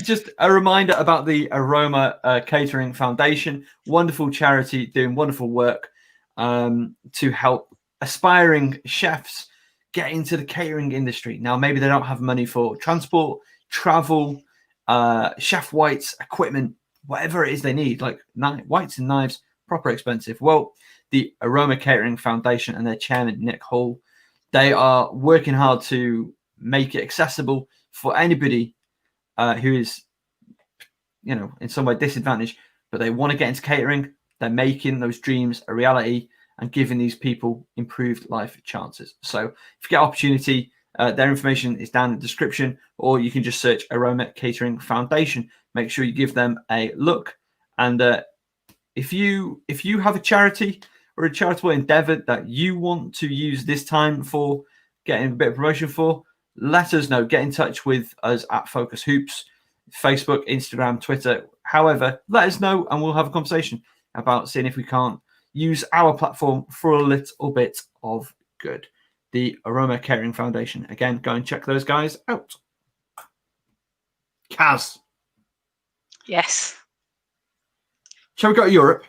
Just a reminder about the Aroma Catering Foundation. Wonderful charity doing wonderful work to help aspiring chefs get into the catering industry. Now, maybe they don't have money for transport, travel, chef whites, equipment, whatever it is they need, like whites and knives, proper expensive. Well, the Aroma Catering Foundation and their chairman, Nick Hall, they are working hard to make it accessible for anybody who is, in some way disadvantaged, but they want to get into catering. They're making those dreams a reality and giving these people improved life chances. So if you get opportunity, their information is down in the description, or you can just search Aroma Catering Foundation. Make sure you give them a look. And if you have a charity or a charitable endeavor that you want to use this time for getting a bit of promotion for, let us know. Get in touch with us at FocusHoops, Facebook, Instagram, Twitter. However, let us know and we'll have a conversation about seeing if we can't use our platform for a little bit of good. The Aroma Catering Foundation. Again, go and check those guys out. Caz. Yes. Shall we go to Europe?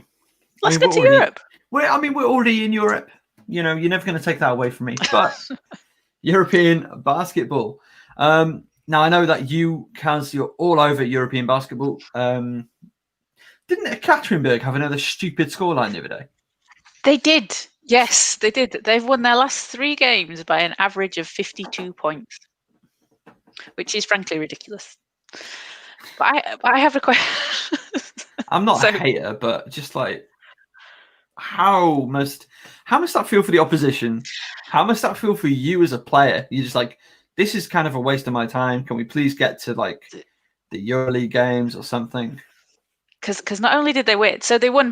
Let's go to Europe. We're already in Europe. You know, you're never going to take that away from me. But European basketball. Now, I know that you, Caz, you're all over European basketball. Didn't Ekaterinburg have another stupid scoreline the other day? They did. Yes, they did. They've won their last 3 games by an average of 52 points, which is frankly ridiculous. But I have a question. I'm not a hater, but just like, how must that feel for the opposition? How must that feel for you as a player? You're just like, this is kind of a waste of my time. Can we please get to like the EuroLeague games or something? Because not only did they win, so they won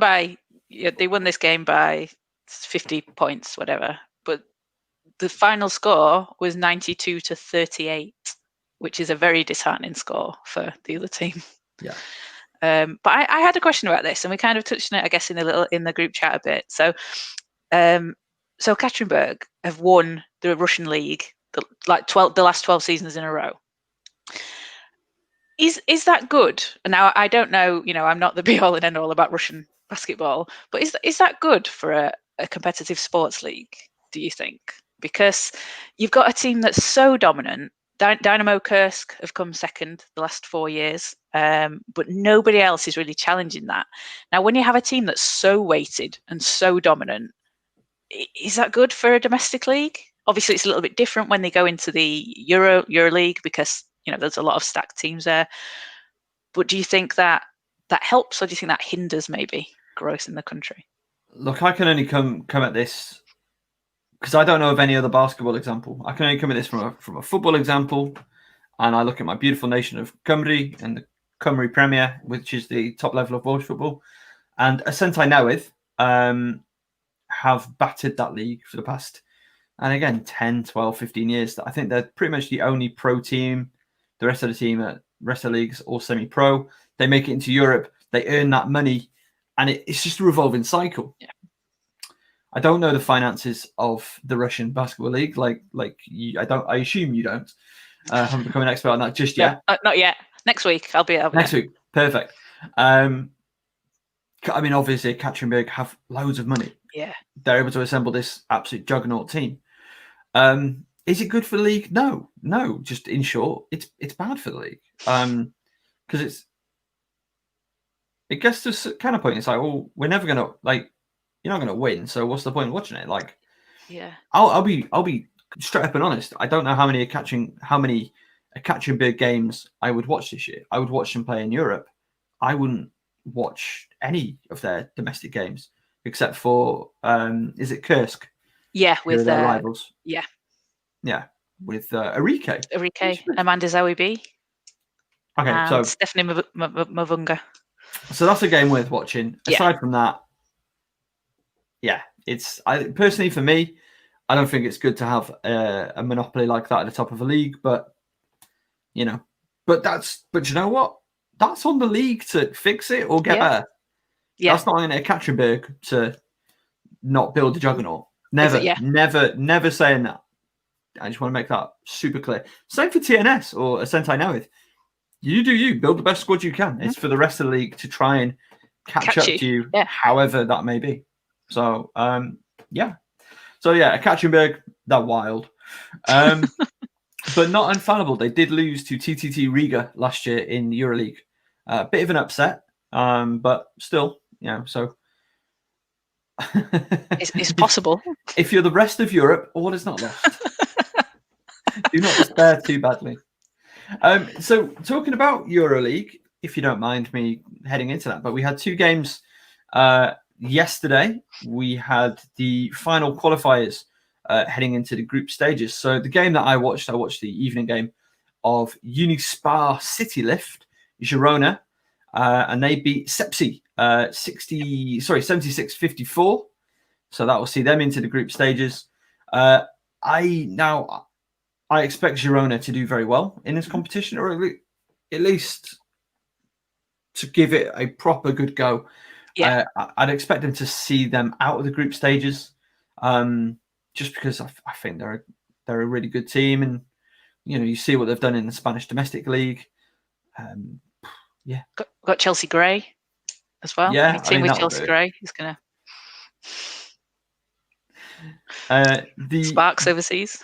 this game by 50 points, whatever. But the final score was 92-38, which is a very disheartening score for the other team. Yeah. But I had a question about this, and we kind of touched on it, I guess, in the group chat a bit. So Ekaterinburg have won the Russian league the last 12 seasons in a row. Is that good? Now, I don't know, I'm not the be all and end all about Russian basketball, but is that good for a competitive sports league, do you think? Because you've got a team that's so dominant. Dynamo Kursk have come second the last 4 years, but nobody else is really challenging that. Now, when you have a team that's so weighted and so dominant, is that good for a domestic league? Obviously, it's a little bit different when they go into the EuroLeague because there's a lot of stacked teams there. But do you think that helps, or do you think that hinders maybe growth in the country? Look, I can only come at this because I don't know of any other basketball example. I can only come at this from a football example, and I look at my beautiful nation of Cymru and the Cymru Premier, which is the top level of Welsh football, and Ascentai Newydd have battered that league for the past, and again, 10, 12, 15 years. I think they're pretty much the only pro team. The rest of the team at rest of the leagues all semi-pro. They make it into Europe. They earn that money, and it's just a revolving cycle. Yeah. I don't know the finances of the Russian basketball league. Like you, I assume you don't. Haven't become an expert on that just yet. No, not yet. Next week, I'll be able. Next week, perfect. Obviously, Ekaterinburg have loads of money. Yeah, they're able to assemble this absolute juggernaut team. Is it good for the league? No. Just in short, it's bad for the league. Because it gets to a kind of point. It's like, well, we're never gonna you're not gonna win. So what's the point of watching it? Like, yeah, I'll be straight up and honest. I don't know how many Ekaterinburg games I would watch this year. I would watch them play in Europe. I wouldn't watch any of their domestic games except for is it Kursk? Yeah, with their rivals. Yeah, with Arike, Amanda Zawibi. Okay, so Stephanie Mavunga. So that's a game worth watching. Aside from that, personally for me, I don't think it's good to have a monopoly like that at the top of a league. But you know what? That's on the league to fix it or get better. Yeah. That's not on Ekaterinburg to not build a juggernaut. Never saying that. I just want to make that super clear. Same for TNS or Ascentai Newydd. You do you. Build the best squad you can. Mm-hmm. It's for the rest of the league to try and catch up to you, however that may be. So, Ekaterinburg, they're wild. But not infallible. They did lose to TTT Riga last year in EuroLeague. Bit of an upset, but still, so... it's possible. If you're the rest of Europe, all is not lost. Do not despair too badly. So talking about EuroLeague, if you don't mind me heading into that. But we had 2 games yesterday. We had the final qualifiers heading into the group stages. So the game that I watched the evening game of Unispar City Lift Girona, and they beat Sepsi 76-54. So that will see them into the group stages. I expect Girona to do very well in this competition, or at least to give it a proper good go. Yeah. I'd expect them to see them out of the group stages, just because I think they're a really good team, and you see what they've done in the Spanish domestic league. Got Chelsea Gray as well. Yeah, Any team with Chelsea good. Gray is gonna the Sparks overseas.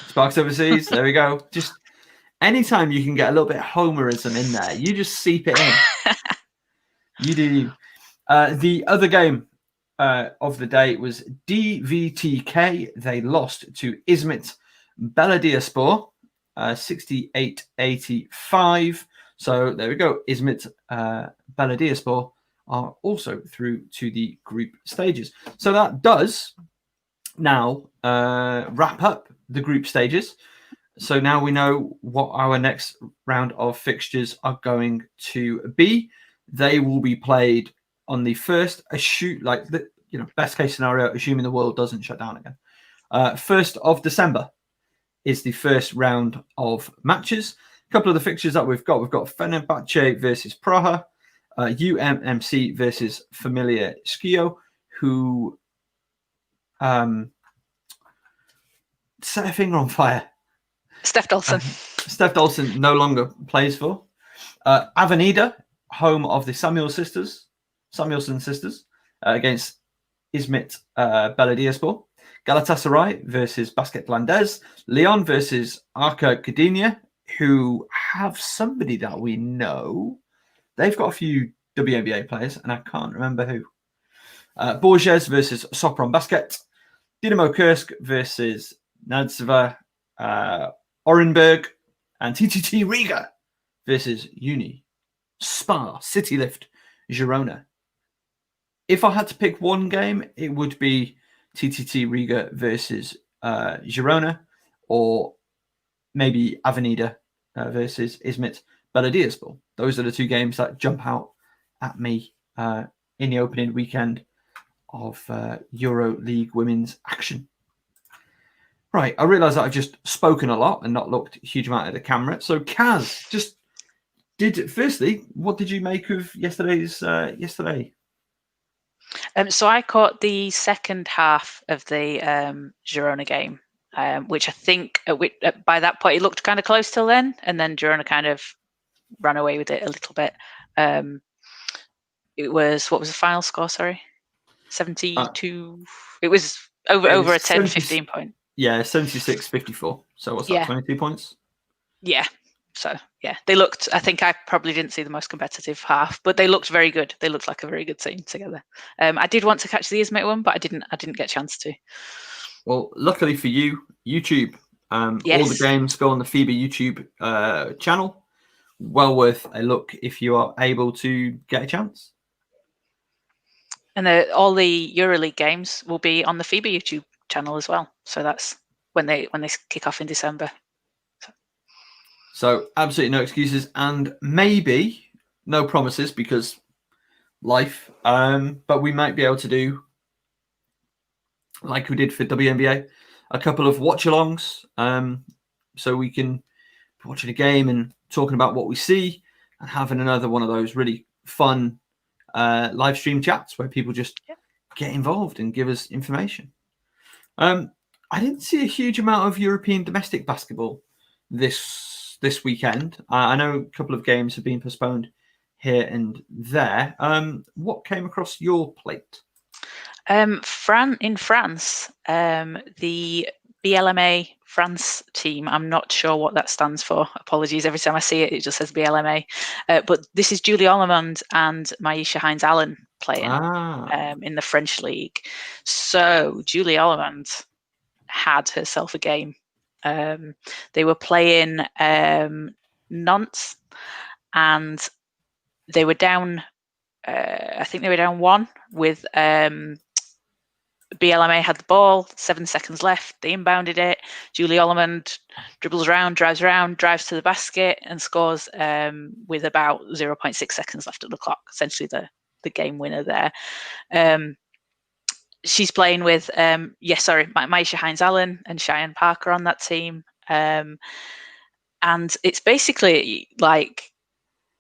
Sparks overseas. There we go. Just anytime you can get a little bit of Homerism in there, you just seep it in. You do. The other game of the day was DVTK. They lost to Izmit Belediyespor 68-85. So there we go. Izmit Belediyespor are also through to the group stages. So that does now wrap up the group stages. So now we know what our next round of fixtures are going to be. They will be played on the first, best case scenario, assuming the world doesn't shut down again. 1st of December is the first round of matches. A couple of the fixtures that we've got Fenerbahce versus Praha, UMMC versus Familia Skio, who set a finger on fire. Steph Dolson. Steph Dolson no longer plays for. Avenida, home of the Samuelson sisters, against Izmit Belediyespor. Galatasaray versus Basket Blandez. Lyon versus Arca Gdynia, who have somebody that we know. They've got a few WNBA players, and I can't remember who. Borges versus Sopron Basket. Dinamo Kursk versus Nadzva Orenburg, and TTT Riga versus Spa City Lift Girona. If I had to pick one game, it would be TTT Riga versus Girona, or maybe Avenida versus Izmit Belediyespor. Those are the 2 games that jump out at me in the opening weekend of Euro League women's action. Right, I realise that I've just spoken a lot and not looked a huge amount at the camera. So, Caz, firstly, what did you make of yesterday? So I caught the second half of the Girona game, which I think by that point it looked kind of close till then, and then Girona kind of ran away with it a little bit. It was, what was the final score? Sorry, 72. It was over a 10, 15 point. Yeah, 76-54. So what's that, 22 points? Yeah. So, yeah, they looked, I think I probably didn't see the most competitive half, but they looked very good. They looked like a very good team together. I did want to catch the Izmit one, but I didn't get a chance to. Well, luckily for you, YouTube, yes. All the games go on the FIBA YouTube channel. Well worth a look if you are able to get a chance. And all the EuroLeague games will be on the FIBA YouTube channel as well. So that's when they kick off in December. So absolutely no excuses, and maybe no promises because life. But we might be able to do, like we did for WNBA, a couple of watch-alongs. So we can be watching a game and talking about what we see, and having another one of those really fun live stream chats where people just get involved and give us information. I didn't see a huge amount of European domestic basketball this weekend. I know a couple of games have been postponed here and there. What came across your plate? In France, the BLMA France team, I'm not sure what that stands for. Apologies, every time I see it, it just says BLMA. But this is Julie Ollemond and Maisha Hines-Allen playing in the French league. So Julie Ollemond had herself a game. They were playing Nantes, and They were down. I think they were down 1 with BLMA had the ball, 7 seconds left. They inbounded it. Julie Ollermond dribbles around, drives to the basket, and scores with about 0.6 seconds left on the clock. Essentially, the game winner there. She's playing with Maisha Hines-Allen and Cheyenne Parker on that team, and it's basically like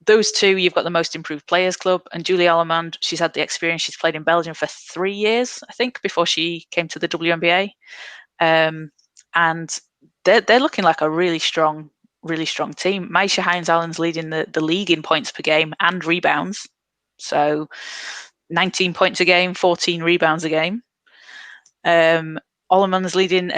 those two. You've got the most improved players club, and Julie Ollermond, she's had the experience. She's played in Belgium for 3 years, I think, before she came to the WNBA, and they're looking like a really strong team. Maisha Hines-Allen's leading the league in points per game and rebounds, so 19 points a game, 14 rebounds a game. Ollermond's leading.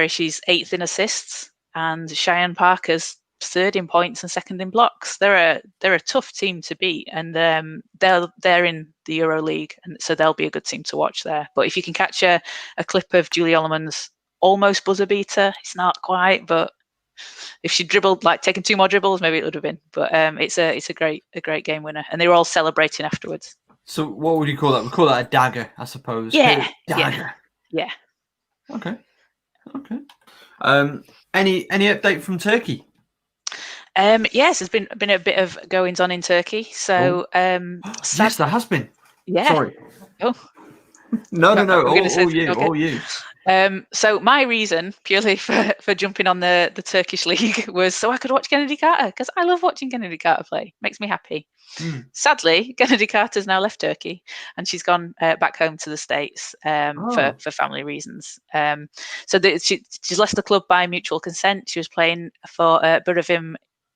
She's 8th in assists, and Cheyenne Parker's 3rd in points and 2nd in blocks. They're a tough team to beat, and they're in the Euro League, and so they'll be a good team to watch there. But if you can catch a clip of Julie Ollermond's almost buzzer beater, it's not quite, but if she dribbled, like taken 2 more dribbles, maybe it would have been. But it's a great game winner, and they were all celebrating afterwards. So what would you call that? We call that a dagger, I suppose. Yeah, dagger. Yeah. Okay. Any update from Turkey? Yes, there's been a bit of goings on in Turkey. So yes, there has been. Yeah. Sorry. Oh. No. All you. So my reason purely for jumping on the Turkish league was so I could watch Kennedy Carter, because I love watching Kennedy Carter play. Makes me happy. Sadly, Kennedy Carter's now left Turkey, and she's gone back home to the States for family reasons. She's left the club by mutual consent. She was playing for Buravim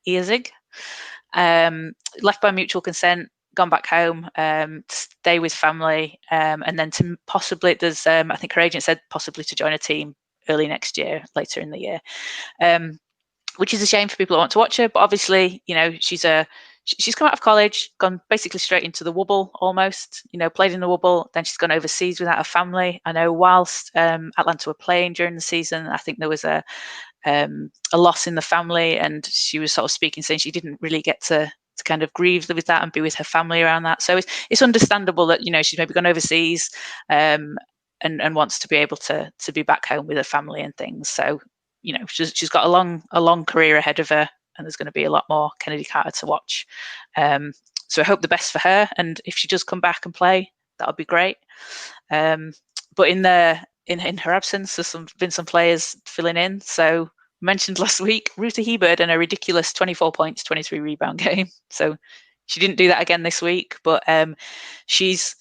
Iazig. Left by mutual consent, gone back home to stay with family, and then to possibly, there's I think her agent said possibly to join a team early next year, later in the year, which is a shame for people that want to watch her. But obviously, she's come out of college, gone basically straight into the Wubble almost, played in the Wubble, then she's gone overseas without her family. I know whilst Atlanta were playing during the season, I think there was a loss in the family, and she was sort of speaking, saying she didn't really get to kind of grieve with that and be with her family around that. So it's understandable that, she's maybe gone overseas and wants to be able to be back home with her family and things. So, she's got a long career ahead of her, and there's going to be a lot more Kennedy Carter to watch. So I hope the best for her, and if she does come back and play, that would be great. But in her absence, there's been some players filling in. So mentioned last week, Ruta Hebert and a ridiculous 24 points, 23 rebound game. So she didn't do that again this week, but she's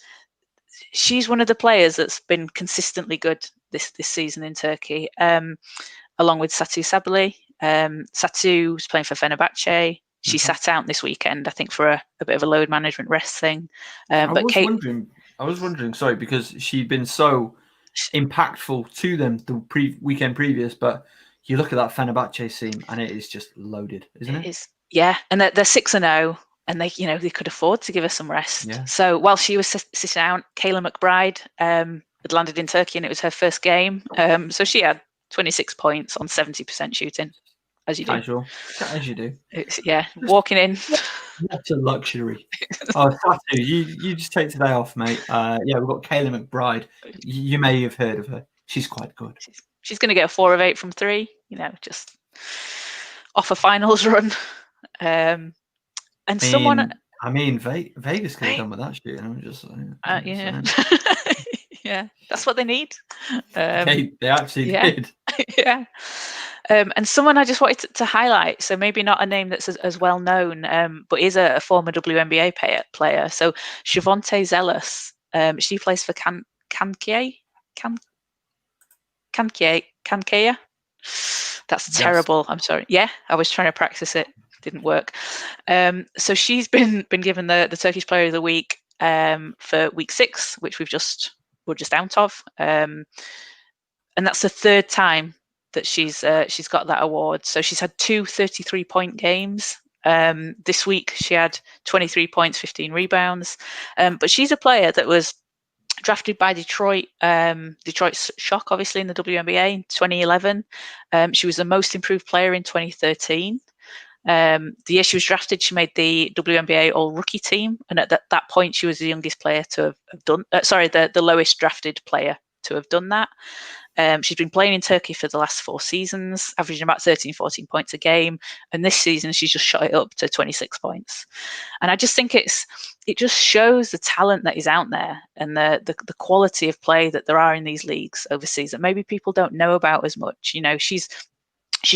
one of the players that's been consistently good this season in Turkey, along with Satu Sabali. Satu's playing for Fenerbahce. She sat out this weekend, I think, for a bit of a load management rest thing. I was wondering, sorry, because she'd been so impactful to them the weekend previous, but you look at that Fenerbahce team and it is just loaded, isn't it? It is, yeah. And they're 6-0, and they could afford to give her some rest. Yeah. So while she was sitting out, Kayla McBride had landed in Turkey, and it was her first game. So she had 26 points on 70% shooting, as you do. Casual, as you do. Walking in. That's a luxury. Oh, Satu, you just take today off, mate. We've got Kayla McBride. You may have heard of her. She's quite good. She's going to get a 4 of 8 from 3. Just off a finals run. Vegas could have done with that shit. I'm just saying. Yeah, that's what they need. They actually did. Yeah. And someone I just wanted to highlight, so maybe not a name that's as well known, but is a former WNBA player. So Shavonte Zealous, she plays for Kankea. That's terrible. Yes. I'm sorry. Yeah, I was trying to practice it. Didn't work. So she's been given the Turkish Player of the Week for week 6, which we're just out of, and that's the 3rd time that she's got that award. So she's had 2 33-point games. This week she had 23 points, 15 rebounds. But she's a player that was drafted by Detroit Shock, obviously, in the WNBA in 2011. She was the most improved player in 2013. The year she was drafted, she made the WNBA All-Rookie team, and at that point, she was the youngest player to have done. The lowest drafted player to have done that. She's been playing in Turkey for the last 4 seasons, averaging about 13, 14 points a game. And this season, she's just shot it up to 26 points. And I just think it just shows the talent that is out there and the quality of play that there are in these leagues overseas that maybe people don't know about as much. You know, she's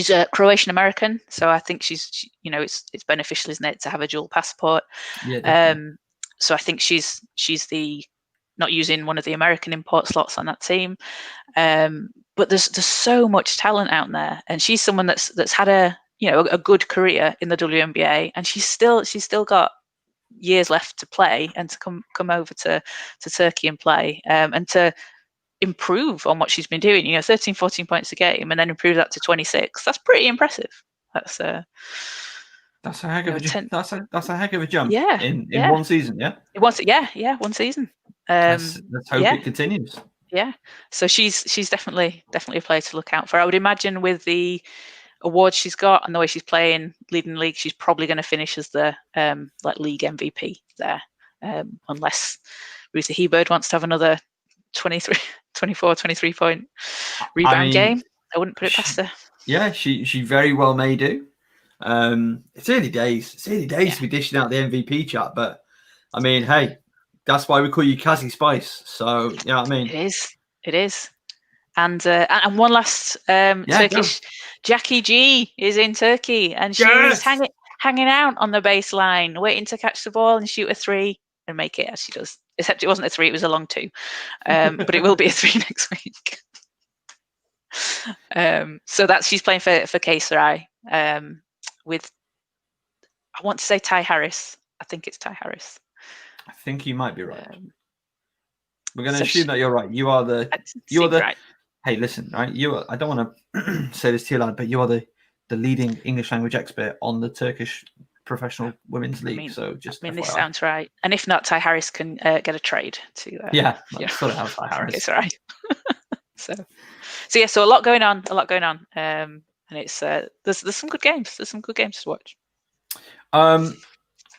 a Croatian American, so I think she's it's beneficial, isn't it, to have a dual passport? Yeah. So I think she's the not using one of the American import slots on that team. But there's so much talent out there, and she's someone that's had a good career in the WNBA, and she's still got years left to play and to come over to Turkey and play, and to improve on what she's been doing. 13, 14 points a game, and then improve that to 26. That's pretty impressive. That's a heck of a heck of a jump. In one season. Yeah. One season. Let's hope it continues. Yeah. So she's definitely a player to look out for. I would imagine with the awards she's got and the way she's playing, leading the league, she's probably going to finish as the league MVP there, unless Ruthie Hebert wants to have another 24, 23 point rebound game. I wouldn't put it past her. Yeah, she very well may do. It's early days. To be dishing out the MVP chat, but I mean, hey, that's why we call you Cassie Spice. So you know what I mean. It is. And one last Turkish, Jackie G is in Turkey, and she's hanging out on the baseline, waiting to catch the ball and shoot a 3 and make it, as she does. Except it wasn't a 3; it was a long 2. But it will be a 3 next week. So she's playing for Kayseri, with, I want to say Ty Harris. I think it's Ty Harris. I think you might be right. We're going to assume that you're right. You're the. Right. Hey, listen, right? I don't want to say this to you, lad, but you are the leading English language expert on the Turkish Professional Women's League. This sounds right. And if not, Ty Harris can get a trade to. Sort of have Ty Harris. It's all right. So a lot going on. And it's there's some good games. There's some good games to watch.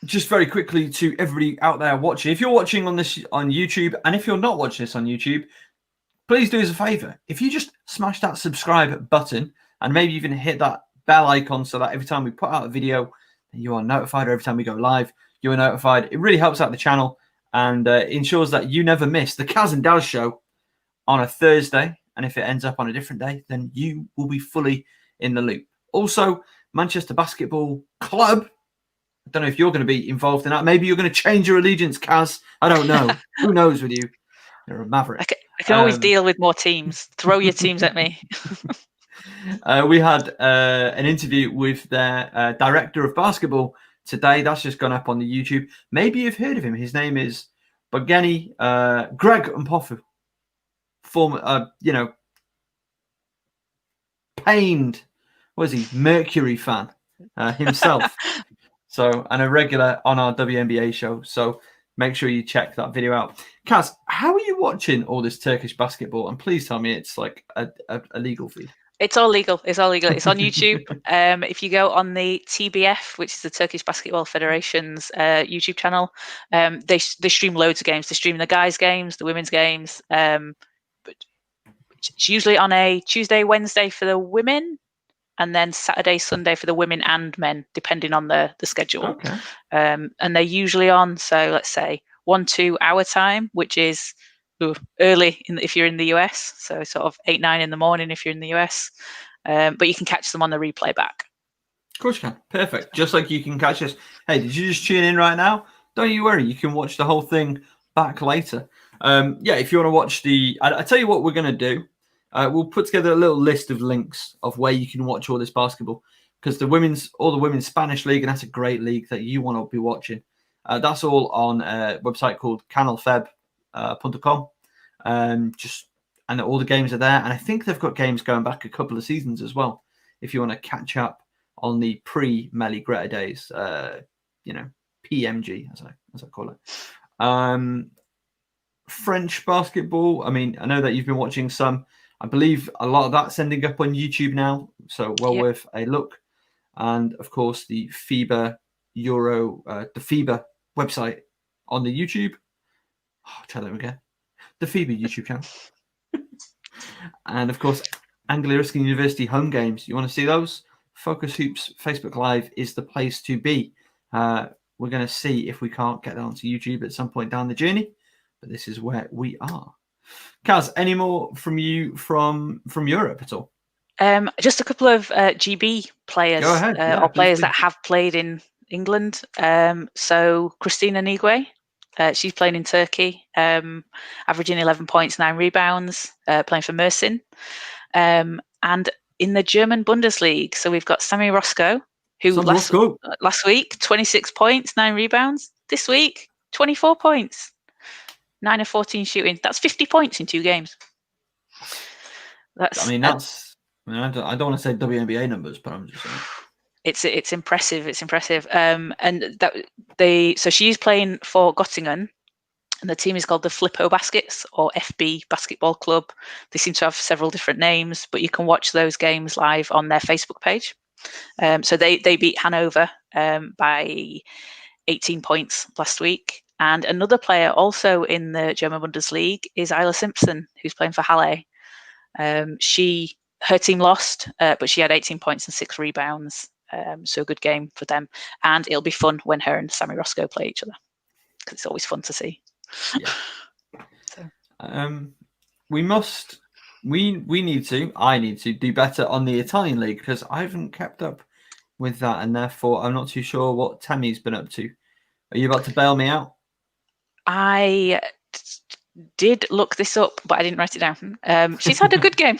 Just very quickly to everybody out there watching, if you're watching on YouTube, and if you're not watching this on YouTube, please do us a favor. If you just smash that subscribe button and maybe even hit that bell icon so that every time we put out a video, you are notified, or every time we go live, you are notified. It really helps out the channel and ensures that you never miss the Caz and Daz show on a Thursday. And if it ends up on a different day, then you will be fully in the loop. Also, Manchester Basketball Club. I don't know if you're going to be involved in that. Maybe you're going to change your allegiance, Caz. I don't know. Who knows with you? You're a maverick. I can always deal with more teams. Throw your teams at me. We had an interview with their director of basketball today. That's just gone up on the YouTube. Maybe you've heard of him. His name is Bogeni Greg Mpofu. Former, pained, Mercury fan himself. So, and a regular on our WNBA show. So make sure you check that video out. Caz, how are you watching all this Turkish basketball? And please tell me it's like a legal feed. It's all legal. It's on YouTube. If you go on the TBF, which is the Turkish Basketball Federation's YouTube channel, they stream loads of games. They stream the guys' games, the women's games. But it's usually on a Tuesday, Wednesday for the women, and then Saturday, Sunday for the women and men, depending on the schedule. Okay. And they're usually on, so let's say 1-2 hour time, which is early if you're in the US, so sort of 8-9 in the morning if you're in the US. But you can catch them on the replay back. Of course you can. Perfect. Just like you can catch us. Hey, did you just tune in right now? Don't you worry. You can watch the whole thing back later. If you want to watch I tell you what we're going to do. We'll put together a little list of links of where you can watch all this basketball, because the women's Spanish league, and that's a great league that you want to be watching. That's all on a website called canalfeb.com. And all the games are there. And I think they've got games going back a couple of seasons as well, if you want to catch up on the pre-Melly Greta days, PMG, as I call it. French basketball. I mean, I know that you've been watching some. I believe a lot of that's ending up on YouTube now, so worth a look. and of course the FIBA Euro, the FIBA website on the YouTube. Oh, try that again. The FIBA YouTube channel. And of course, Anglia Ruskin University home games. You want to see those? Focus Hoops Facebook Live is the place to be. We're going to see if we can't get that onto YouTube at some point down the journey, but this is where we are. Caz, any more from you from Europe at all? Just a couple of GB players. Go ahead. Yeah, or players please. that have played in England. So Christina Niguez, she's playing in Turkey, averaging 11 points, 9 rebounds, playing for Mersin. And in the German Bundesliga, so we've got Sammy Roscoe, who last week, 26 points, 9 rebounds. This week, 24 points, 9 of 14 shooting. That's 50 points in 2 games. I don't want to say WNBA numbers, but I'm just saying. It's impressive. It's impressive. So she's playing for Göttingen, and the team is called the Flippo Baskets, or FB Basketball Club. They seem to have several different names, but you can watch those games live on their Facebook page. So they beat Hanover by 18 points last week. And another player also in the German Bundesliga is Isla Simpson, who's playing for Halle. Her team lost, but she had 18 points and 6 rebounds. So a good game for them. And it'll be fun when her and Sammy Roscoe play each other, because it's always fun to see. Yeah. I need to do better on the Italian league, because I haven't kept up with that, and therefore I'm not too sure what Tammy's been up to. Are you about to bail me out? I did look this up, but I didn't write it down. She's had a good game.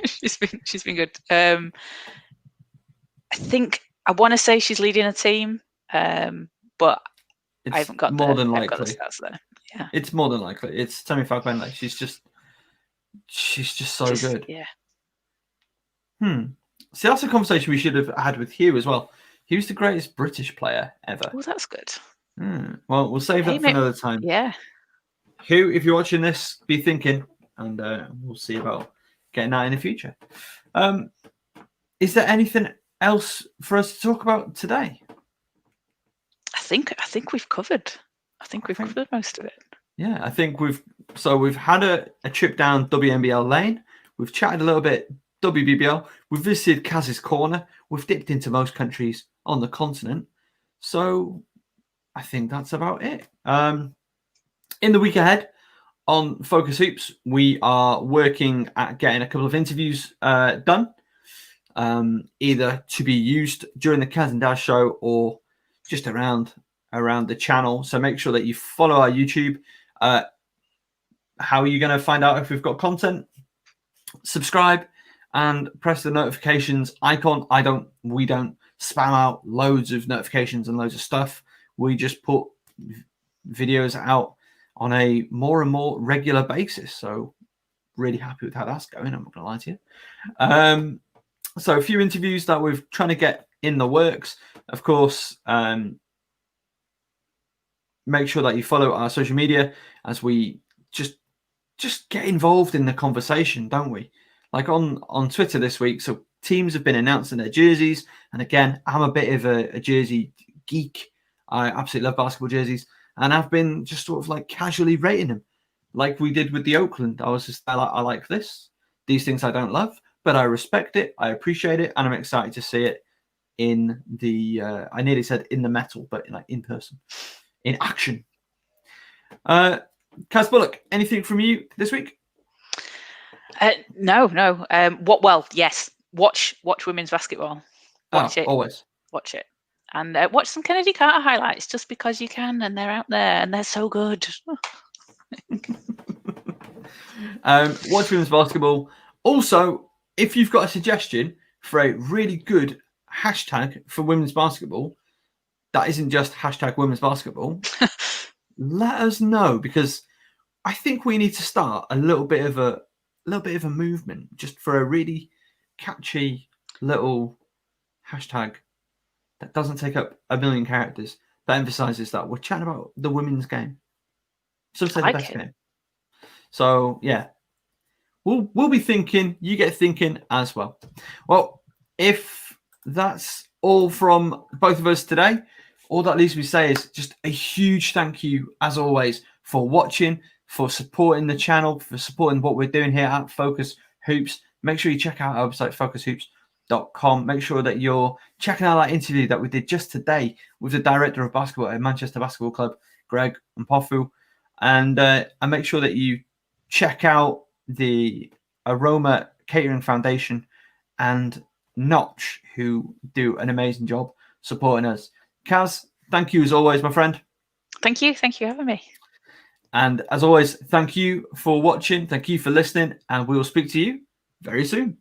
she's been good. I think I want to say she's leading a team, but it's I haven't got more the, than I've got likely. the stats there. Yeah, it's more than likely. It's Tammy Falkbenley. She's just so good. Yeah. See, that's a conversation we should have had with Hugh as well. He was the greatest British player ever. Oh, that's good. Well, we'll save that for another time. Yeah. Hugh, if you're watching this, be thinking, and we'll see about getting that in the future. Is there anything else for us to talk about today? I think we've covered. I think we've covered most of it. Yeah, I think we've had a trip down WNBL lane. We've chatted a little bit WBBL. We've visited Caz's Corner. We've dipped into most countries on the continent. So I think that's about it. In the week ahead on Focus Hoops, we are working at getting a couple of interviews done, either to be used during the Caz and Daz show or just around the channel. So make sure that you follow our YouTube. How are you going to find out if we've got content? Subscribe and press the notifications icon. We don't spam out loads of notifications and loads of stuff. We just put videos out on a more and more regular basis. So really happy with how that's going. I'm not going to lie to you. So a few interviews that we're trying to get in the works. Of course, make sure that you follow our social media as we just get involved in the conversation, don't we? Like on Twitter this week, so teams have been announcing their jerseys. And again, I'm a bit of a jersey geek. I absolutely love basketball jerseys. And I've been just sort of like casually rating them, like we did with the Oakland. I was just, I like this. These things I don't love, but I respect it. I appreciate it. And I'm excited to see it in the, I nearly said in the metal, but in person, in action. Caz Bullock, anything from you this week? No. Well, yes. Watch women's basketball. Watch it. Always. Watch it. And watch some Kennedy Carter highlights just because you can, and they're out there and they're so good. Watch women's basketball. Also, if you've got a suggestion for a really good hashtag for women's basketball that isn't just hashtag women's basketball, let us know, because I think we need to start a little bit of a movement just for a really catchy little hashtag that doesn't take up a million characters, that emphasizes that we're chatting about the women's game. Some say the best game. So yeah, we'll be thinking. You get thinking as well. Well, if that's all from both of us today. All that leaves me to say is just a huge thank you, as always, for watching, for supporting the channel, for supporting what we're doing here at Focus Hoops. Make sure you check out our website, FocusHoops.com. Make sure that you're checking out that interview that we did just today with the director of basketball at Manchester Basketball Club, Greg Mpofu. And make sure that you check out the Aroma Catering Foundation and Notch, who do an amazing job supporting us. Caz, thank you as always, my friend. Thank you. Thank you for having me. And as always, thank you for watching. Thank you for listening. And we will speak to you very soon.